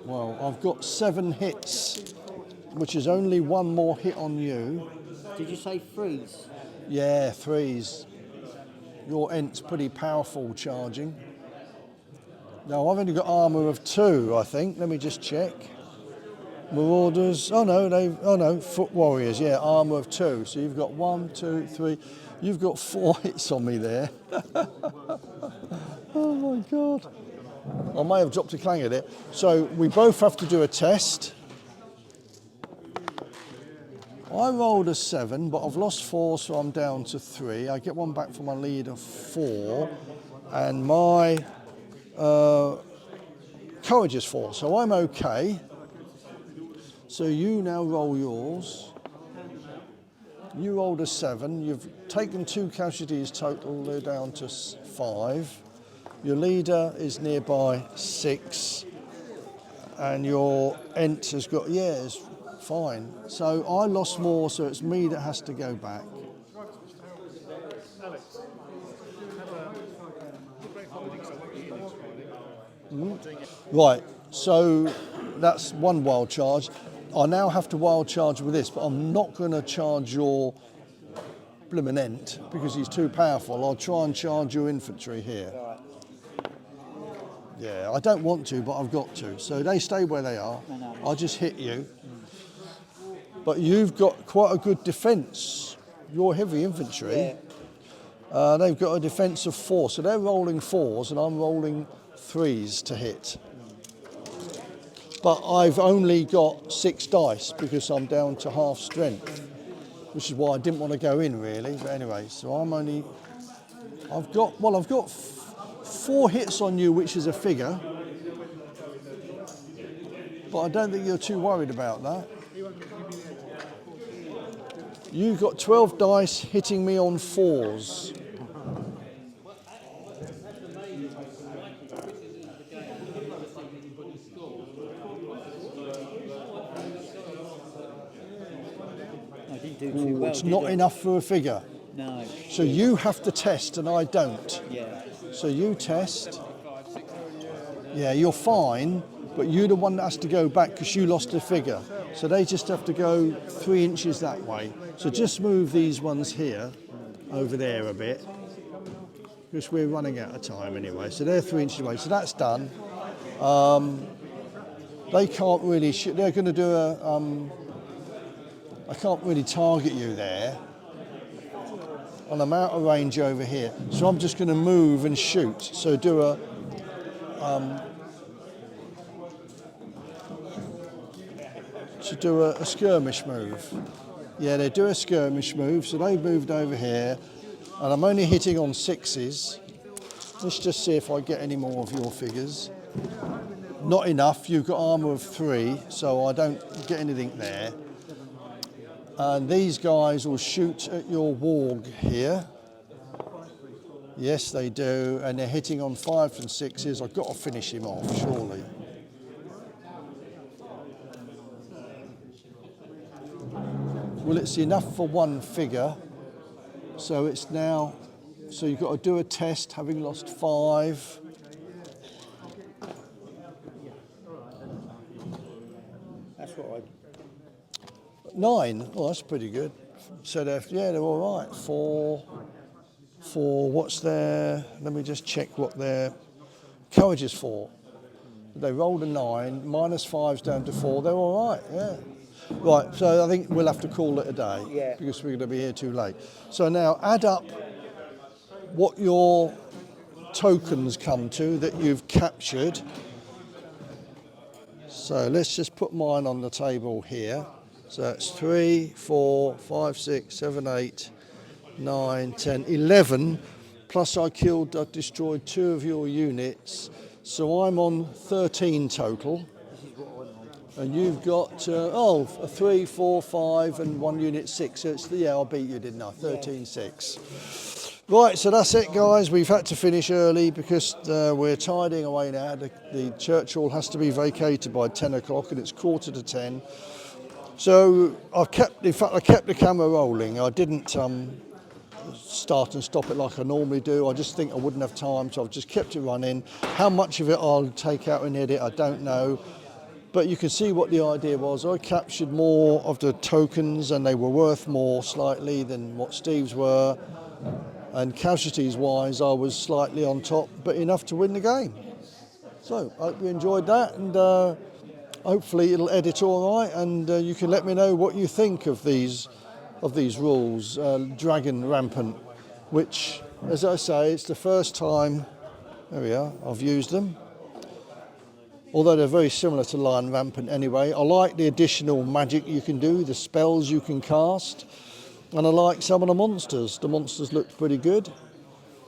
Well, I've got 7 hits, which is only 1 more hit on you. Did you say freeze? Yeah, 3s. Your Ent's pretty powerful charging. No, I've only got armour of 2, I think. Let me just check. Marauders. Oh no, foot warriors. Yeah, armour of 2. So you've got 1, 2, 3. You've got 4 hits on me there. Oh my God. I may have dropped a clanger there. So we both have to do a test. I rolled a 7, but I've lost 4, so I'm down to 3. I get 1 back for my lead of 4, and my courage is 4, so I'm okay. So you now roll yours. You rolled a 7. You've taken 2 casualties total. They're down to 5. Your leader is nearby 6, and your Ent has got it's fine. So I lost more, so it's me that has to go back. Right, so that's 1 wild charge. I now have to wild charge with this, but I'm not going to charge your blimmin' Ent because he's too powerful. I'll try and charge your infantry here. Right. Yeah, I don't want to, but I've got to. So they stay where they are. No. I'll just hit you. But you've got quite a good defence. Your heavy infantry, they've got a defence of 4. So they're rolling 4s and I'm rolling 3s to hit. but I've only got 6 dice because I'm down to half strength, which is why I didn't want to go in really. But anyway, so I've got 4 hits on you, which is a figure, but I don't think you're too worried about that. You've got 12 dice hitting me on 4s. I didn't do too well. It's did not I? enough for a figure. No. So you have to test and I don't. Yeah. So you test. Yeah, you're fine, but you're the one that has to go back because you lost a figure. So they just have to go 3 inches that way. So just move these ones here, over there a bit, because we're running out of time anyway. So they're 3 inches away. So that's done. They can't really shoot. They're going to do a. I can't really target you there. And I'm out of range over here. So I'm just going to move and shoot. So do a. To do a skirmish move. Yeah, they do a skirmish move, so they've moved over here, and I'm only hitting on 6s. Let's just see if I get any more of your figures. Not enough, you've got armour of 3, so I don't get anything there. And these guys will shoot at your warg here. Yes, they do, and they're hitting on 5s and 6s. I've got to finish him off, surely. Well, it's enough for 1 figure, so it's now, so you've got to do a test, having lost 5. That's what 9, oh, that's pretty good. So they're all right. 4, what's their, let me just check what their courage is for. They rolled a 9, minus 5's down to 4, they're all right, yeah. Right, so I think we'll have to call it a day, Yeah. because we're going to be here too late. So now add up what your tokens come to that you've captured. So let's just put mine on the table here. So that's 3, 4, 5, 6, 7, 8, 9, 10, 11. Plus I destroyed 2 of your units. So I'm on 13 total. And you've got, a 3, 4, 5 and 1 unit 6. So it's, yeah, I beat you, didn't I? 13, 6. Right, so that's it, guys. We've had to finish early because we're tidying away now. The church hall has to be vacated by 10 o'clock and it's 9:45. So I kept the camera rolling. I didn't start and stop it like I normally do. I just think I wouldn't have time, so I've just kept it running. How much of it I'll take out and edit, I don't know. But you can see what the idea was. I captured more of the tokens and they were worth more slightly than what Steve's were. And casualties wise, I was slightly on top, but enough to win the game. So I hope you enjoyed that, and hopefully it'll edit all right, and you can let me know what you think of these rules. Dragon Rampant, which, as I say, it's the first time, there we are, I've used them. Although they're very similar to Lion Rampant anyway. I like the additional magic you can do, the spells you can cast, and I like some of the monsters. The monsters looked pretty good,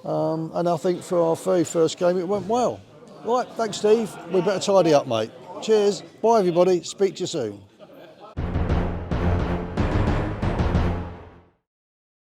and I think for our very first game it went well. Right, thanks Steve, we better tidy up mate. Cheers, bye everybody, speak to you soon.